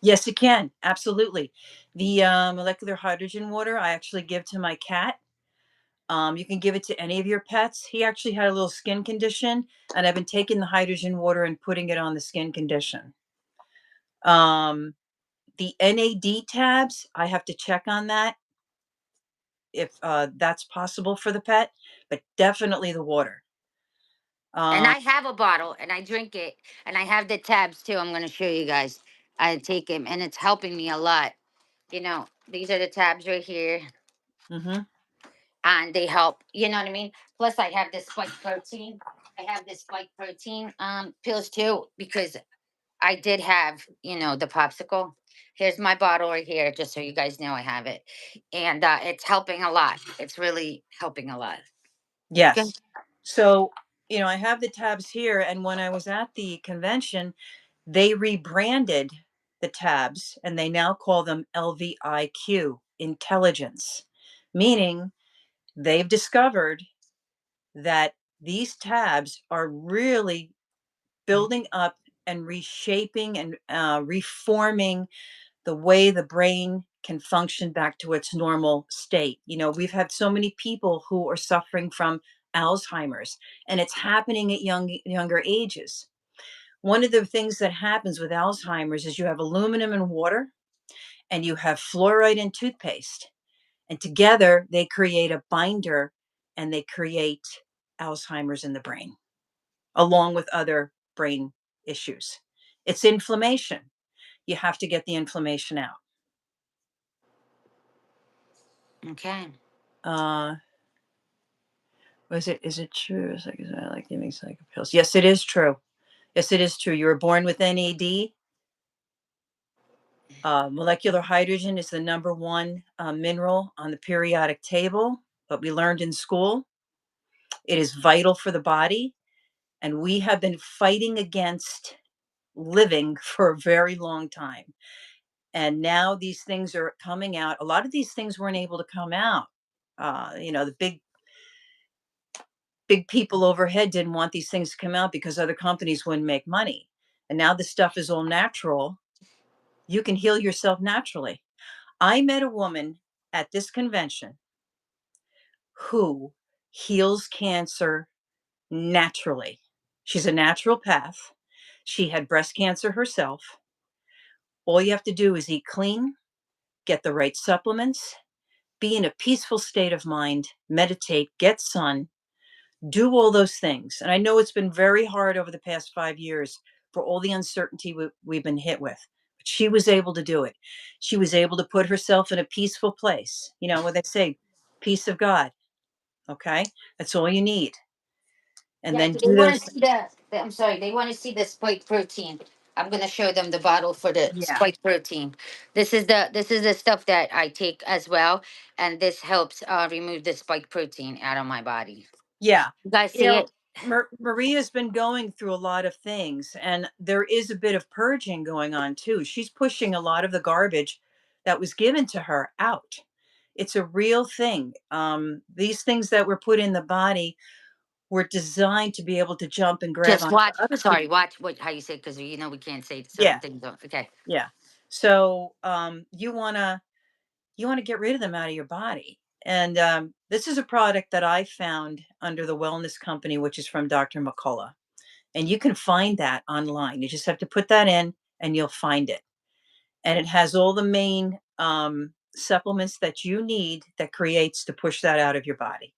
Yes, it can. Absolutely. The molecular hydrogen water I actually give to my cat. You can give it to any of your pets. He actually had a little skin condition, and I've been taking the hydrogen water and putting it on the skin condition. The NAD tabs, I have to check on that if that's possible for the pet, but definitely the water. And Uh, I have a bottle and I drink it, and I have the tabs too. I'm going to show you guys. I take them and it's helping me a lot. You know, these are the tabs right here, mhm. and they help. You know what I mean? Plus, I have this spike protein. I have this spike protein pills too, because I did have, the popsicle. Here's my bottle right here, just so you guys know I have it. And it's helping a lot. It's really helping a lot. Good. Yes. So, I have the tabs here, and when I was at the convention, they rebranded the tabs and they now call them LVIQ, intelligence, meaning they've discovered that these tabs are really building up and reshaping and reforming the way the brain can function back to its normal state. We've had so many people who are suffering from Alzheimer's, and it's happening at younger ages. One of the things that happens with Alzheimer's is you have aluminum in water and you have fluoride in toothpaste, and together they create a binder and they create Alzheimer's in the brain, along with other brain issues. It's inflammation. You have to get the inflammation out. Okay. Uh, is it true? It's like, I like giving psycho pills. Yes, it is true. Yes, it is true. You were born with NAD. Molecular hydrogen is the number one mineral on the periodic table, what we learned in school. It is vital for the body, and we have been fighting against living for a very long time. And now these things are coming out. A lot of these things weren't able to come out. The big people overhead didn't want these things to come out because other companies wouldn't make money. And now the stuff is all natural. You can heal yourself naturally. I met a woman at this convention who heals cancer naturally. She's a naturopath. She had breast cancer herself. All you have to do is eat clean, get the right supplements, be in a peaceful state of mind, meditate, get sun, do all those things. And I know it's been very hard over the past 5 years for all the uncertainty we've been hit with. But she was able to do it. She was able to put herself in a peaceful place. What they say, peace of God. Okay. That's all you need. And Yeah, then they do want those. to see I'm sorry, they want to see the spike protein. I'm going to show them the bottle for the Yeah. spike protein. This is the stuff that I take as well, and this helps remove the spike protein out of my body. Yeah. You guys You see know, it? Maria's been going through a lot of things, and there is a bit of purging going on too. She's pushing a lot of the garbage that was given to her out. It's a real thing. These things that were put in the body were designed to be able to jump and grab Just onto watch. other Sorry, people. watch what how you say, because we can't say certain Yeah, things. Okay. yeah. So you wanna get rid of them out of your body. And this is a product that I found under the wellness company, which is from Dr. McCullough. And you can find that online. You just have to put that in and you'll find it. And it has all the main supplements that you need that creates to push that out of your body.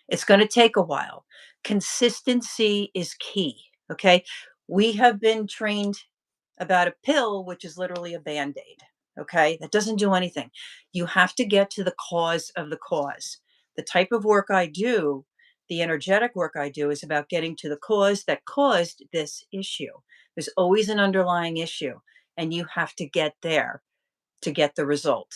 It's going to take a while. Consistency is key. Okay. We have been trained about a pill, which is literally a band aid. Okay, that doesn't do anything. You have to get to the cause of the cause. The type of work I do, the energetic work I do, is about getting to the cause that caused this issue. There's always an underlying issue, and you have to get there to get the result.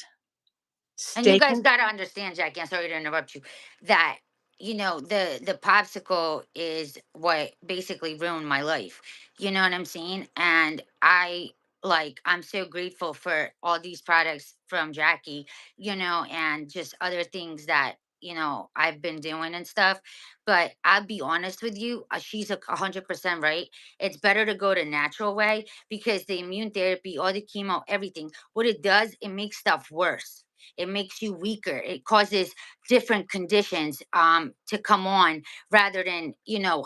And you Stay guys con- got to understand, Jackie. I'm sorry to interrupt you. That the popsicle is what basically ruined my life. You know what I'm saying? And I'm so grateful for all these products from Jackie. And just other things that I've been doing and stuff. But I'll be honest with you, she's 100% right. It's better to go the natural way because the immune therapy, all the chemo, everything, what it does, it makes stuff worse. It makes you weaker. It causes different conditions to come on rather than,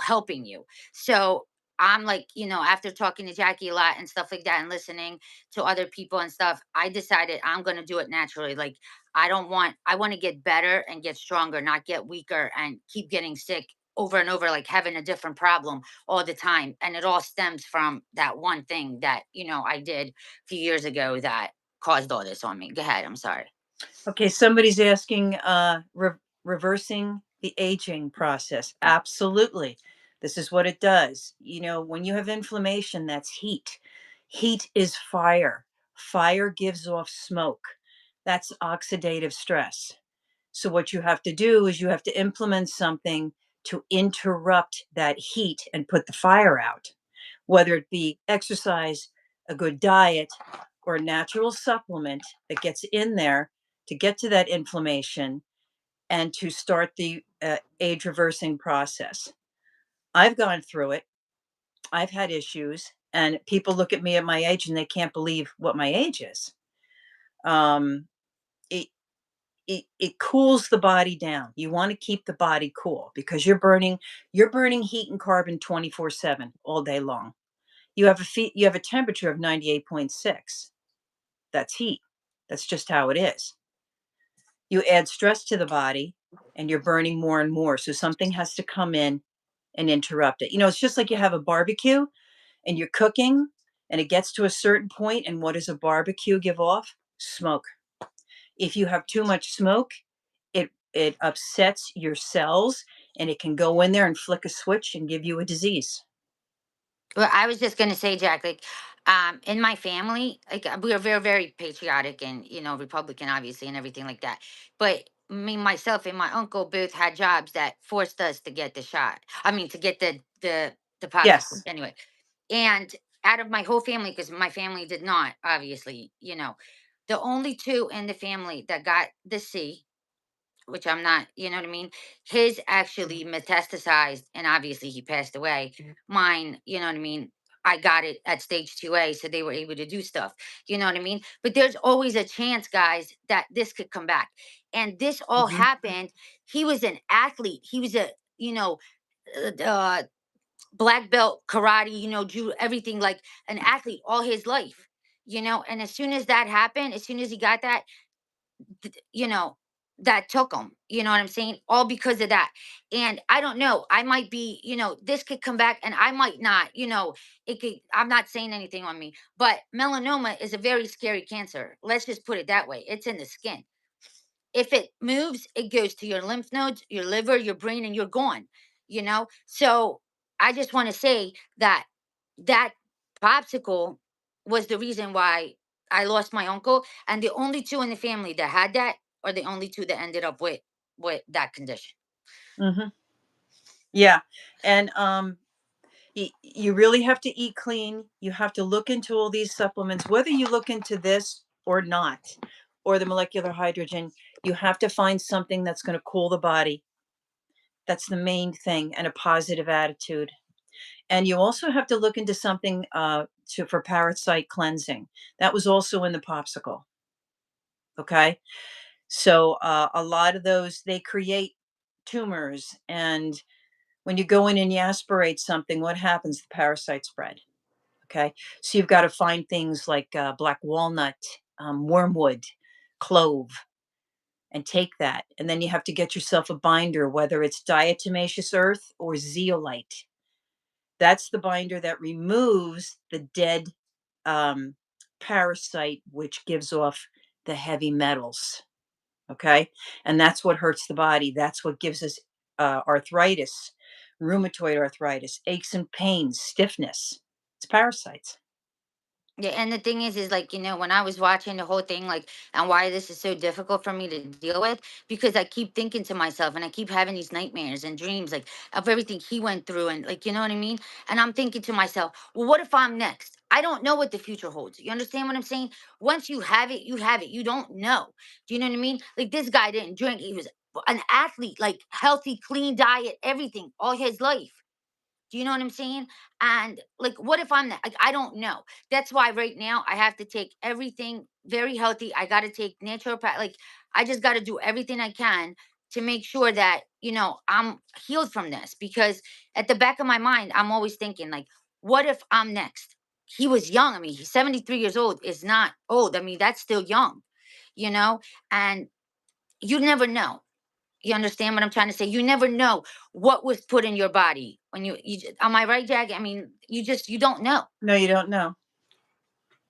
helping you. So I'm like, after talking to Jackie a lot and stuff like that and listening to other people and stuff, I decided I'm going to do it naturally. Like, I want to get better and get stronger, not get weaker and keep getting sick over and over, like having a different problem all the time. And it all stems from that one thing that, I did a few years ago that caused all this on me. Go ahead. I'm sorry. Okay, somebody's asking, reversing the aging process. Absolutely. This is what it does. When you have inflammation, that's heat. Heat is fire. Fire gives off smoke. That's oxidative stress. So, what you have to do is you have to implement something to interrupt that heat and put the fire out, whether it be exercise, a good diet, or a natural supplement that gets in there to get to that inflammation and to start the age reversing process. I've gone through it. I've had issues, and people look at me at my age and they can't believe what my age is. Um, it, it cools the body down. You want to keep the body cool because you're burning heat and carbon 24/7 all day long. You have a temperature of 98.6. That's heat. That's just how it is. You add stress to the body and you're burning more and more. So something has to come in and interrupt it. It's just like you have a barbecue and you're cooking and it gets to a certain point, and what does a barbecue give off? Smoke. If you have too much smoke, it upsets your cells and it can go in there and flick a switch and give you a disease. Well, I was just gonna say, Jack, like, in my family, like we are very, very patriotic and Republican, obviously, and everything like that. But me, myself, and my uncle both had jobs that forced us to get the shot. I mean, to get the popsicle Yes. anyway. And out of my whole family, because my family did not, obviously, the only two in the family that got the C, which I'm not, you know what I mean? His actually metastasized and obviously he passed away. Mine, you know what I mean? I got it at stage 2A, so they were able to do stuff. You know what I mean? But there's always a chance, guys, that this could come back. And this all Mhm. happened. He was an athlete. He was a, black belt karate, judo, everything, like an athlete all his life. And as soon as that happened, as soon as he got that, th- you know, that took them. You know what I'm saying? All because of that. And I don't know. I might be, this could come back and I might not, it could, I'm not saying anything on me, but melanoma is a very scary cancer. Let's just put it that way. It's in the skin. If it moves, it goes to your lymph nodes, your liver, your brain, and you're gone. So I just want to say that that popsicle was the reason why I lost my uncle. And the only two in the family that had that are the only two that ended up with that condition. Mhm. Yeah. And you really have to eat clean. You have to look into all these supplements, whether you look into this or not, or the molecular hydrogen. You have to find something that's going to cool the body. That's the main thing, and a positive attitude. And you also have to look into something for parasite cleansing. That was also in the popsicle. Okay, so a lot of those, they create tumors, and when you go in and you aspirate something, what happens? The parasite spread. Okay. So you've got to find things like black walnut, wormwood, clove, and take that. And then you have to get yourself a binder, whether it's diatomaceous earth or zeolite. That's the binder that removes the dead um, parasite which gives off the heavy metals. Okay. And that's what hurts the body. That's what gives us arthritis, rheumatoid arthritis, aches and pains, stiffness. It's parasites. Yeah, and the thing is like, when I was watching the whole thing, like, and why this is so difficult for me to deal with, because I keep thinking to myself and I keep having these nightmares and dreams, like, of everything he went through, and, like, you know what I mean? And I'm thinking to myself, well, what if I'm next? I don't know what the future holds. You understand what I'm saying? Once you have it, you have it. You don't know. Do you know what I mean? Like, this guy didn't drink. He was an athlete, like, healthy, clean diet, everything, all his life. Do you know what I'm saying? And like, what if I'm that? Like, I don't know. That's why right now I have to take everything very healthy. I got to take naturopath. Like, I just got to do everything I can to make sure that, I'm healed from this, because at the back of my mind, I'm always thinking, like, what if I'm next? He was young. I mean, he's 73 years old. Is not old. I mean, that's still young, you know? And you never know. You understand what I'm trying to say? You never know what was put in your body when am I right, Jack? I mean, you don't know. No, you don't know.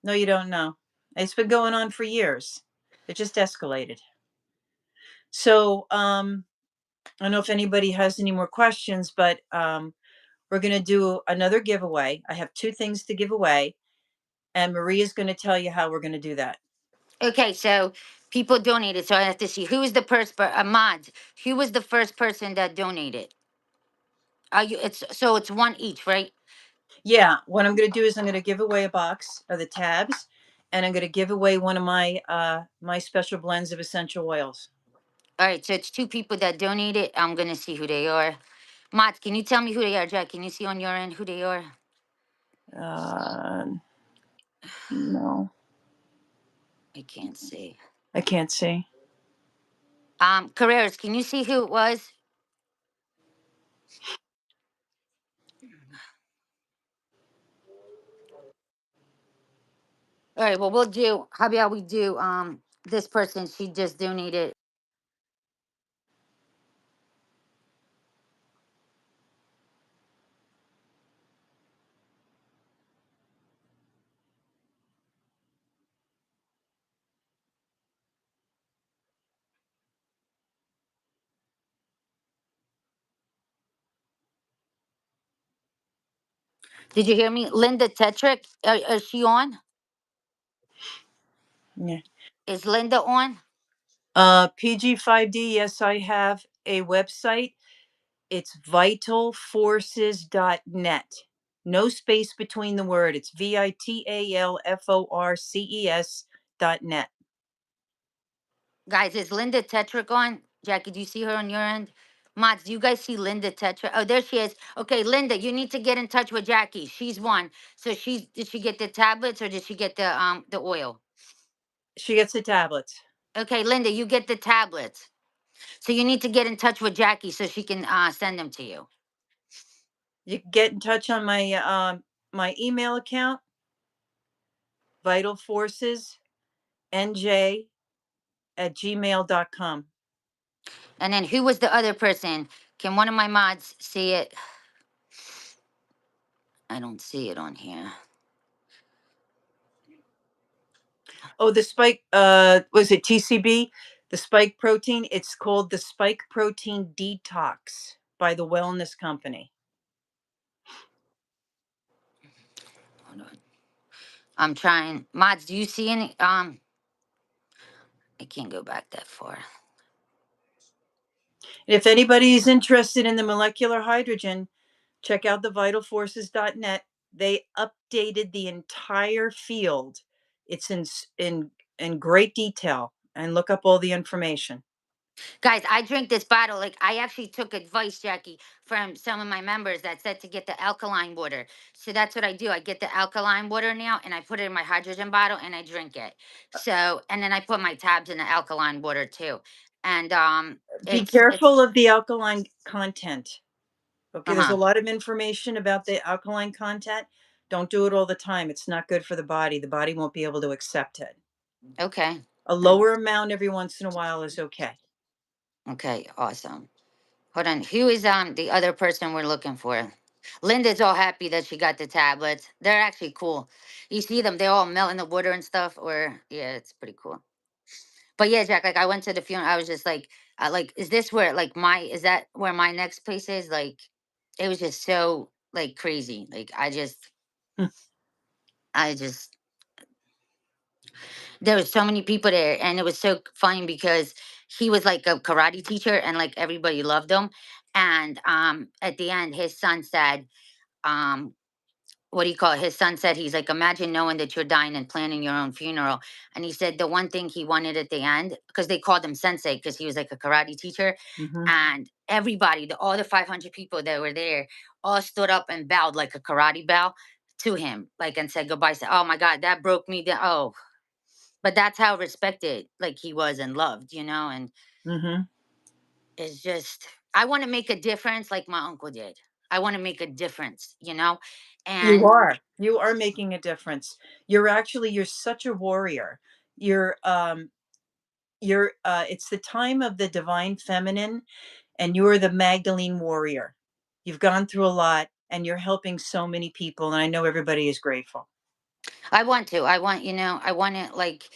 No, you don't know. It's been going on for years. It just escalated. So, I don't know if anybody has any more questions, but we're going to do another giveaway. I have two things to give away, and Maria's going to tell you how we're going to do that. Okay, so people donated, so I have to see who is the first mod. Who was the first person that donated? Are you? It's one each, right? Yeah, what I'm going to do is I'm going to give away a box of the tabs, and I'm going to give away one of my special blends of essential oils. All right, so it's two people that donated. I'm gonna see who they are. Mods, can you tell me who they are, Jack? Can you see on your end who they are? Uh, no, I can't see. I can't see. Carreras, can you see who it was? All right, well, we'll do, how about we do, this person, she just donated. Did you hear me? Linda Tetrick, is she on? Yeah. Is Linda on? PG5D, yes, I have a website. It's vitalforces.net. No space between the word. It's VITALFORCES.net. Guys, is Linda Tetrick on? Jackie, do you see her on your end? Mods, do you guys see Linda Tetrick? Oh, there she is. Okay, Linda, you need to get in touch with Jackie. She's one. So did she get the tablets or did she get the oil? She gets the tablets. Okay, Linda, you get the tablets. So you need to get in touch with Jackie so she can send them to you. You can get in touch on my email account, vitalforcesnj@gmail.com. And then who was the other person? Can one of my mods see it? I don't see it on here. Oh, the spike, was it TCB? The spike protein. It's called the Spike Protein Detox by the Wellness Company. Hold on. I'm trying. Mods, do you see any? I can't go back that far. If anybody is interested in the molecular hydrogen, check out the vitalforces.net. They updated the entire field. It's in great detail, and look up all the information. Guys, I drink this bottle. Like, I actually took advice, Jackie, from some of my members that said to get the alkaline water. So that's what I do. I get the alkaline water now and I put it in my hydrogen bottle and I drink it. So, and then I put my tabs in the alkaline water too. And Be it's careful of the alkaline content. Okay, there's a uh-huh. lot of information about the alkaline content. Don't do it all the time. It's not good for the body. The body won't be able to accept it. Okay. A lower amount every once in a while is okay. Okay, awesome. Hold on. Who is the other person we're looking for? Linda's all happy that she got the tablets. They're actually cool. You see them, they all melt in the water and stuff. Or yeah, it's pretty cool. But yeah, Jack, like I went to the funeral. I was just like, is this where like is that where my next place is? Like, it was just so like crazy. Like I just, there was so many people there, and it was so funny because he was like a karate teacher, and like everybody loved him. And at the end, his son said, um, what do you call it? His son said, he's like, imagine knowing that you're dying and planning your own funeral. And he said the one thing he wanted at the end, because they called him sensei because he was like a karate teacher, Mhm. and everybody, all the 500 people that were there, all stood up and bowed like a karate bow to him, like, and said goodbye. Said, oh my God, that broke me down. Oh, but that's how respected like he was and loved, and Mhm. it's just, I want to make a difference like my uncle did. I want to make a difference. You And are. You are making a difference. You're such a warrior. It's the time of the divine feminine, and you're the Magdalene warrior. You've gone through a lot and you're helping so many people, and I know everybody is grateful. I want to. I want to, like,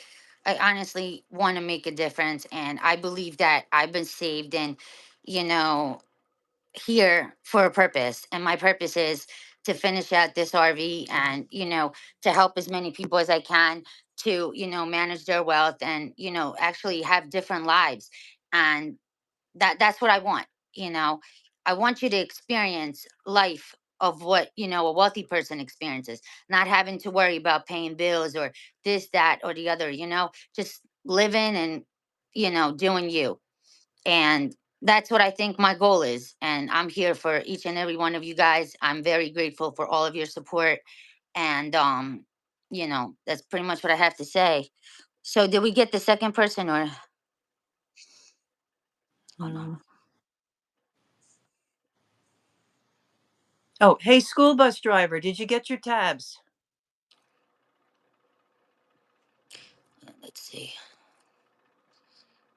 I honestly want to make a difference. And I believe that I've been saved and, you know, here for a purpose. And my purpose is to finish out this RV and, to help as many people as I can to, manage their wealth and, actually have different lives. And that's what I want. You know, I want you to experience life of what, a wealthy person experiences, not having to worry about paying bills or this, that, or the other, just living and, doing you. And that's what I think my goal is. And I'm here for each and every one of you guys. I'm very grateful for all of your support. And, that's pretty much what I have to say. So, did we get the second person or? Oh, no. Mm. Oh, hey, school bus driver, did you get your tabs? Let's see.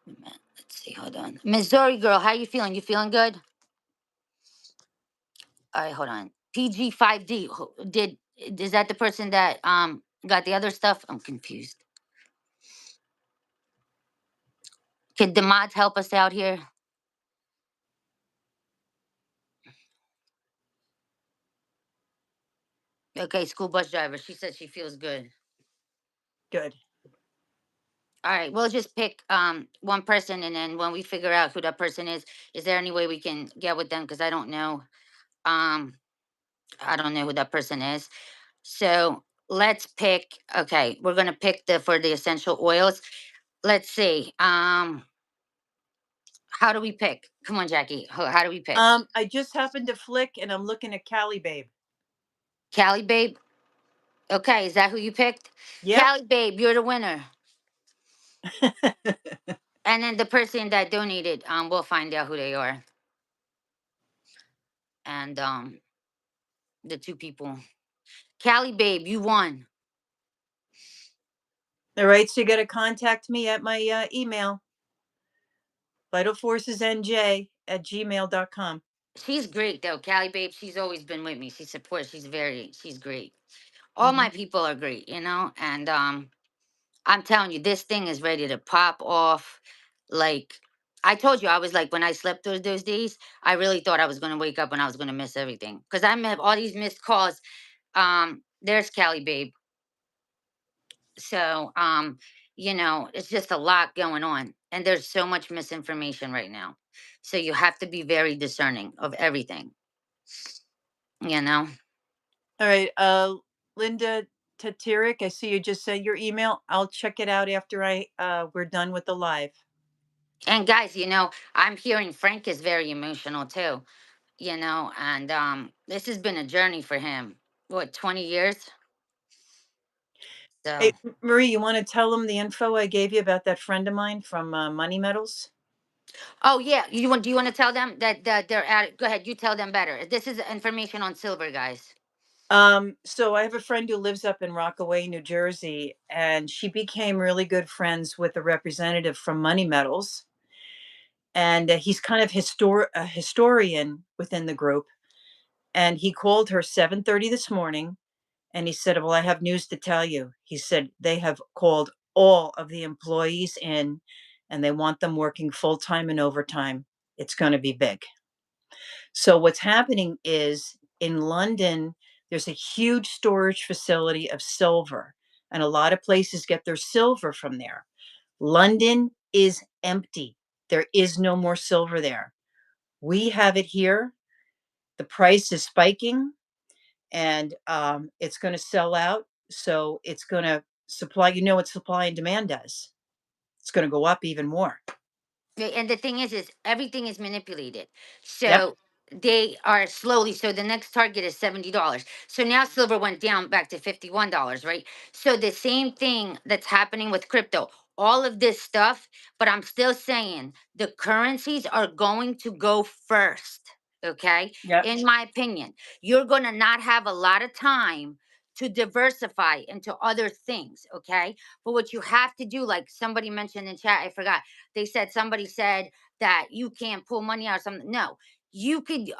Let's see. Hold on. Missouri girl, how you feeling? You feeling good? All right, hold on. PG5D. Is that the person that got the other stuff? I'm confused. Could the mods help us out here? Okay, school bus driver. She said she feels good. Good. All right, we'll just pick one person, and then when we figure out who that person is there any way we can get with them? Because I don't know. Um, I don't know who that person is. So let's pick. Okay, we're gonna pick for the essential oils. Let's see. How do we pick? Come on, Jackie. How do we pick? I just happened to flick and I'm looking at Cali Babe. Callie Babe. Okay, is that who you picked? Yep. Callie Babe, you're the winner. And then the person that donated, we'll find out who they are. And the two people. Callie Babe, you won. All right, so you got to contact me at my email, vitalforcesnj@gmail.com. She's great though, Callie Babe. She's always been with me. She supports. She's great. All Hmm. my people are great. And I'm telling you, this thing is ready to pop off. Like I told you, I was like when I slept those days, I really thought I was gonna wake up and I was gonna miss everything because I have all these missed calls. There's Callie Babe. So it's just a lot going on, and there's so much misinformation right now. So you have to be very discerning of everything. You know. All right, Linda Tatirik, I see you just sent your email. I'll check it out after we're done with the live. And guys, I'm hearing Frank is very emotional too. And this has been a journey for him. What, 20 years? So, Hey, Marie, you want to tell them the info I gave you about that friend of mine from Money Metals? oh yeah, do you want to tell them that they're at? Go ahead, you tell them better. This is information on silver, guys. So I have a friend who lives up in Rockaway, New Jersey, and she became really good friends with a representative from Money Metals, and he's kind of a historian within the group. And he called her 7:30 this morning, and he said, "Well, I have news to tell you." He said, "They have called all of the employees in, and they want them working full-time and overtime. It's gonna be big." So what's happening is in London, there's a huge storage facility of silver, and a lot of places get their silver from there. London is empty. There is no more silver there. We have it here. The price is spiking, and it's going to sell out. So it's going to supply. You know what supply and demand does? It's going to go up even more. And the thing is everything is manipulated. Yep. So they are slowly. So the next target is $70. So now silver went down back to $51, right? So the same thing that's happening with crypto, all of this stuff. But I'm still saying the currencies are going to go first. Okay. Yep. In my opinion, you're going to not have a lot of time to diversify into other things. Okay. But what you have to do, like somebody mentioned in chat, I forgot, they said somebody said that you can't pull money out or something. No, you could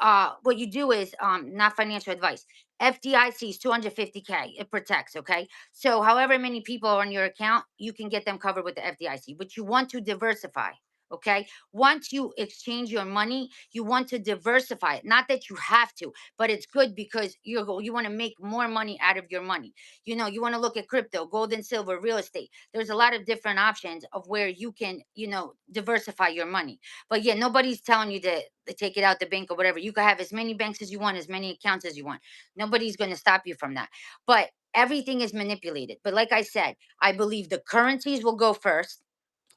what you do is not financial advice. FDIC is 250K. It protects, okay? So however many people are on your account, you can get them covered with the FDIC. But you want to diversify. Okay. Once you exchange your money, you want to diversify it. Not that you have to, but it's good because you want to make more money out of your money. You want to look at crypto, gold and silver, real estate. There's a lot of different options of where you can, diversify your money. But yeah, nobody's telling you to take it out the bank or whatever. You can have as many banks as you want, as many accounts as you want. Nobody's going to stop you from that. But everything is manipulated. But like I said, I believe the currencies will go first.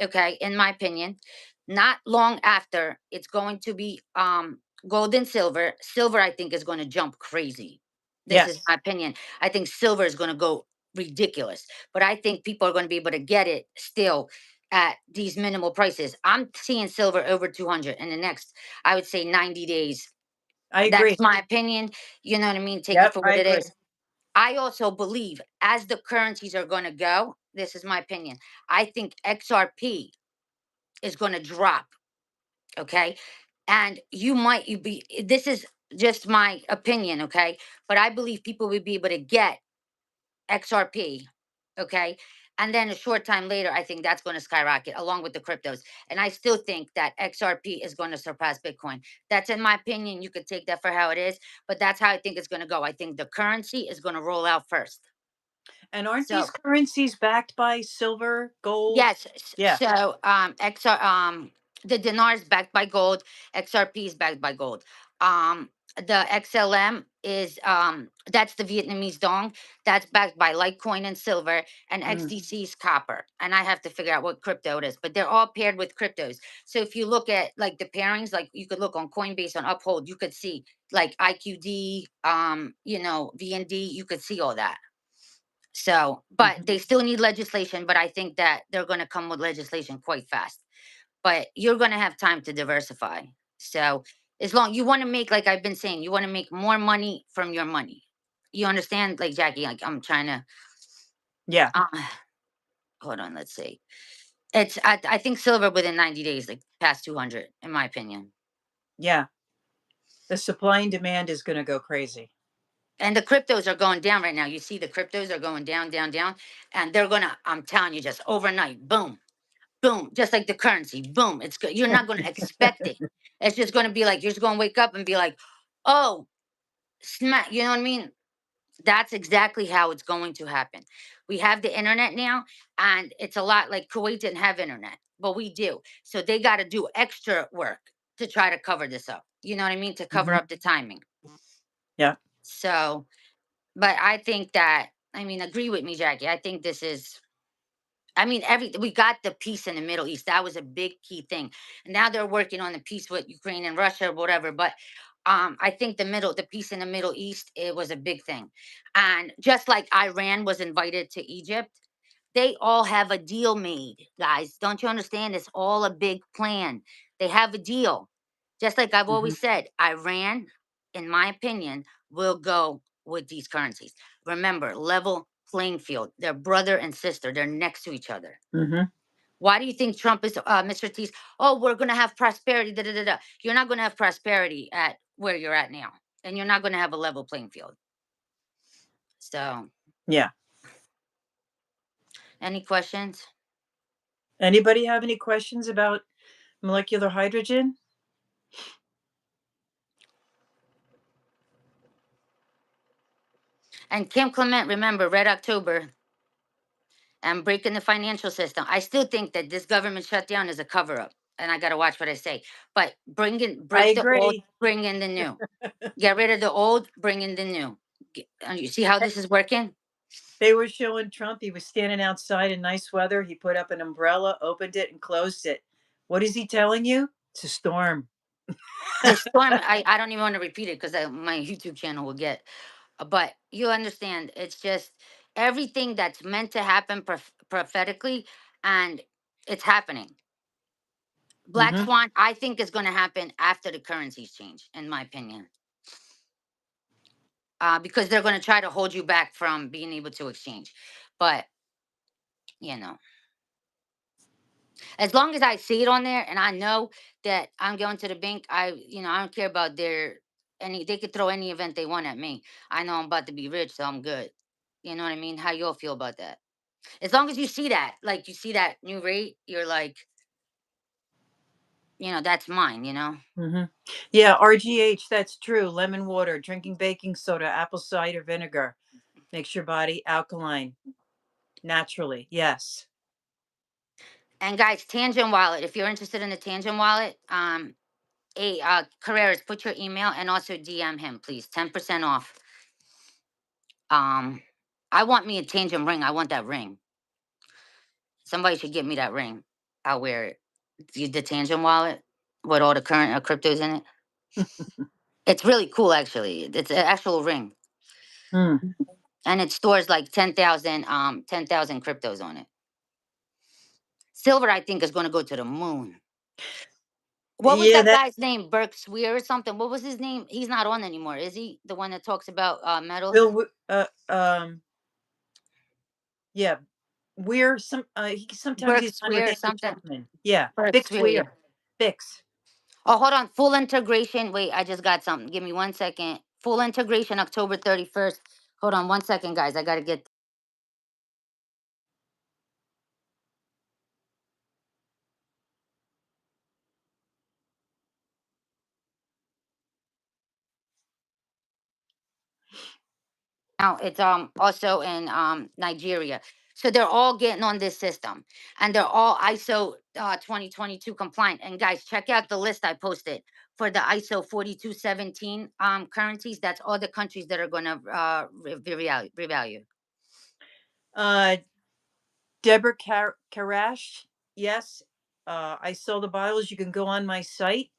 Okay, in my opinion. Not long after, it's going to be gold and silver. Silver, I think, is going to jump crazy. This is Yes, my opinion. I think silver is going to go ridiculous, but I think people are going to be able to get it still at these minimal prices. I'm seeing silver over 200 in the next, I would say, 90 days. I That's agree. my opinion. You know what I mean? Take it Yep, for I what it agree. is. I also believe as the currencies are going to go, this is my opinion. I think XRP is going to drop. Okay. And you be, this is just my opinion. Okay. But I believe people will be able to get XRP. Okay. And then a short time later, I think that's going to skyrocket along with the cryptos. And I still think that XRP is going to surpass Bitcoin. That's in my opinion. You could take that for how it is, but that's how I think it's going to go. I think the currency is going to roll out first. And aren't these So currencies backed by silver, gold? yes. Yeah. So the dinar is backed by gold, XRP is backed by gold. The XLM is that's the Vietnamese dong, that's backed by Litecoin and silver, and Mm, XDC is copper. And I have to figure out what crypto it is, but they're all paired with cryptos. So if you look at like the pairings, like you could look on Coinbase on Uphold, you could see like IQD, VND, you could see all that. So, but mhm. they still need legislation, but I think that they're going to come with legislation quite fast. But you're going to have time to diversify. So, as long you want to make, like I've been saying, you want to make more money from your money. You understand, like Jackie? Like I'm trying to. Yeah, Uh, hold on, let's see. I think silver within 90 days, like past 200, in my opinion. yeah. The supply and demand is going to go crazy. And the cryptos are going down right now. You see, the cryptos are going down, down, down, and they're gonna. I'm telling you, just overnight, boom, boom, just like the currency, boom. It's good. You're not going to expect it. It's just going to be like you're just going to wake up and be like, oh, smack. You know what I mean? That's exactly how it's going to happen. We have the internet now, and it's a lot like Kuwait didn't have internet, but we do. So they got to do extra work to try to cover this up. You know what I mean? To cover Mhm. up the timing. Yeah, So, but I think that, I mean, agree with me, Jackie. I think this is, I mean, we got the peace in the Middle East. That was a big key thing. And now they're working on the peace with Ukraine and Russia or whatever. But I think the peace in the Middle East, it was a big thing. And just like Iran was invited to Egypt, they all have a deal made, guys. Don't you understand? It's all a big plan. They have a deal. Just like I've mhm, always said, Iran, in my opinion, will go with these currencies. Remember, level playing field. They're brother and sister. They're next to each other. mhm. Why do you think Trump is, Mr. T's? Oh, we're going to have prosperity. Da, da, da, da. You're not going to have prosperity at where you're at now. and you're not going to have a level playing field. So, Yeah. any questions? Anybody have any questions about molecular hydrogen? And Kim Clement, remember, Red October and breaking the financial system. I still think that this government shutdown is a cover up, and I got to watch what I say. But I break the old, agree. bring in the new. Get rid of the old, bring in the new. You see how this is working? They were showing Trump. He was standing outside in nice weather. He put up an umbrella, opened it, and closed it. What is he telling you? It's a storm. The storm, I don't even want to repeat it because my YouTube channel will get. But you understand, it's just everything that's meant to happen prophetically, and it's happening. Black Hmm. Swan, I think, is going to happen after the currencies change, in my opinion. Because they're going to try to hold you back from being able to exchange. But, you know, as long as I see it on there and I know that I'm going to the bank, I don't care about they could throw any event they want at me. I know I'm about to be rich, so I'm good. You know what I mean? How you all feel about that? As long as you see that, like you see that new rate, you're like, that's mine, Hmm. Yeah, RGH, that's true. Lemon water, drinking baking soda, apple cider vinegar makes your body alkaline naturally. Yes. And guys, Tangent Wallet, if you're interested in the Tangent Wallet, Carreras, put your email and also DM him, please. 10% off. Um, I want me a Tangent ring. I want that ring. Somebody should get me that ring. I'll wear it. The Tangent Wallet with all the current cryptos in it. It's really cool, actually. It's an actual ring, Mm. and it stores like 10,000 cryptos on it. Silver, I think, is going to go to the moon. What was Yeah, that that guy's name? Burke Swear or something? What was his name? He's not on anymore, is he? The one that talks about metals? Bill. Yeah, Weir. Sometimes Burke he's on with Swear or Andrew something? Chapman. Yeah, Burke Bix Swear, yeah. Weir. Bix. Oh, hold on. Full integration. Wait, I just got something. Give me 1 second. Full integration, October 31st. Hold on 1 second, guys. I got to get. Now it's also in Nigeria. So they're all getting on this system, and they're all ISO 2022 compliant. And guys, check out the list I posted for the ISO 4217 currencies. That's all the countries that are going to revalue. Uh, Deborah Karash. Yes, I sell the bottles. You can go on my site,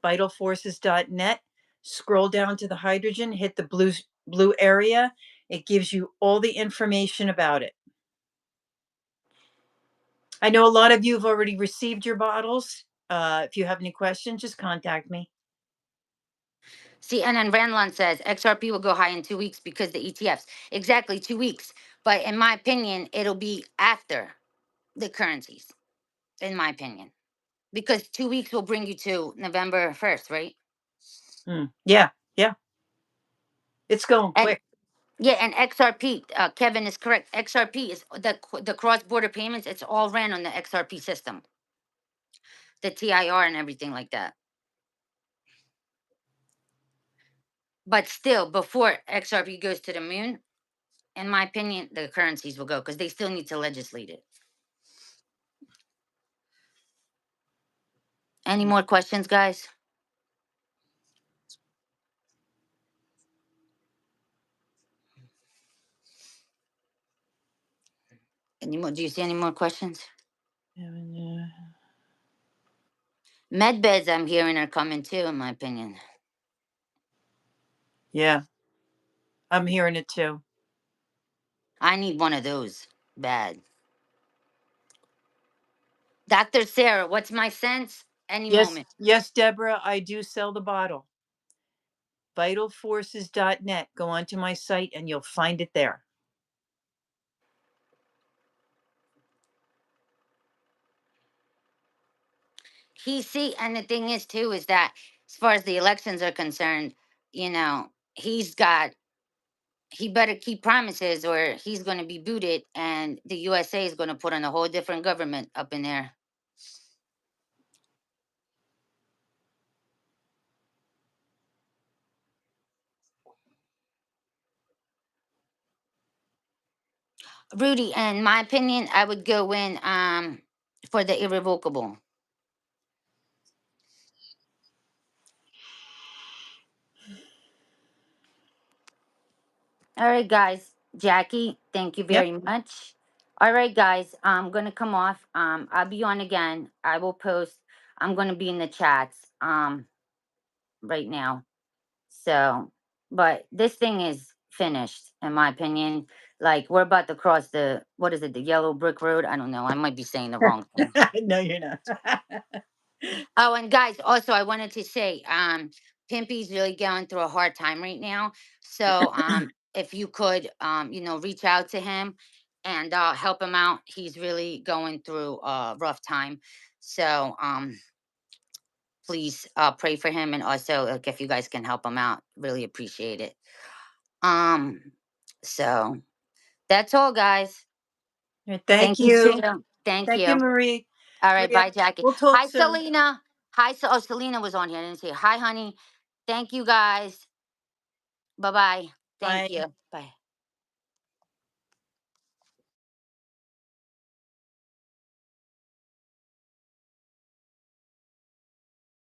vitalforces.net. Scroll down to the hydrogen, hit the blue area. It gives you all the information about it. I know a lot of you have already received your bottles. If you have any questions, just contact me. See, and then Ranlon says XRP will go high in 2 weeks because the ETFs. Exactly, 2 weeks. But in my opinion, it'll be after the currencies, in my opinion. Because 2 weeks will bring you to November 1st, right? Yeah, yeah. It's going And quick. yeah, and XRP, Kevin is correct. XRP is the cross border payments. It's all ran on the XRP system, the TIR and everything like that. But still, before XRP goes to the moon, in my opinion, the currencies will go because they still need to legislate it. Any more questions, guys? Any more? Do you see any more questions? Med beds, I'm hearing, are coming too, in my opinion. Yeah, I'm hearing it too. I need one of those bad. Dr. Sarah, what's my sense? Any Yes, moment. yes, Deborah, I do sell the bottle. Vitalforces.net. Go onto my site and you'll find it there. And the thing is too, is that as far as the elections are concerned, you know, he's got he better keep promises or he's going to be booted and the USA is going to put on a whole different government up in there. Rudy, in my opinion, I would go in for the irrevocable. All right, guys. Jackie, thank you Yep. very much. All right, guys. I'm gonna come off. I'll be on again. I will post. I'm gonna be in the chats right now. So, but this thing is finished, in my opinion. Like we're about to cross the what is it, the yellow brick road? I don't know. I might be saying the wrong thing. No, you're not. Oh, and guys, also I wanted to say, Pimpy's really going through a hard time right now. So, if you could, reach out to him and help him out. He's really going through a rough time. So, please pray for him and also like if you guys can help him out, really appreciate it. Um, so that's all, guys. Thank Thank you, you. Sue. Thank Thank you. you, Marie. All right, Maria, bye, Jackie. we'll talk Hi, soon. Selena. Hi, Selena was on here. I didn't see her. Hi, honey. Thank you, guys. Bye bye. Thank Bye. you. Bye.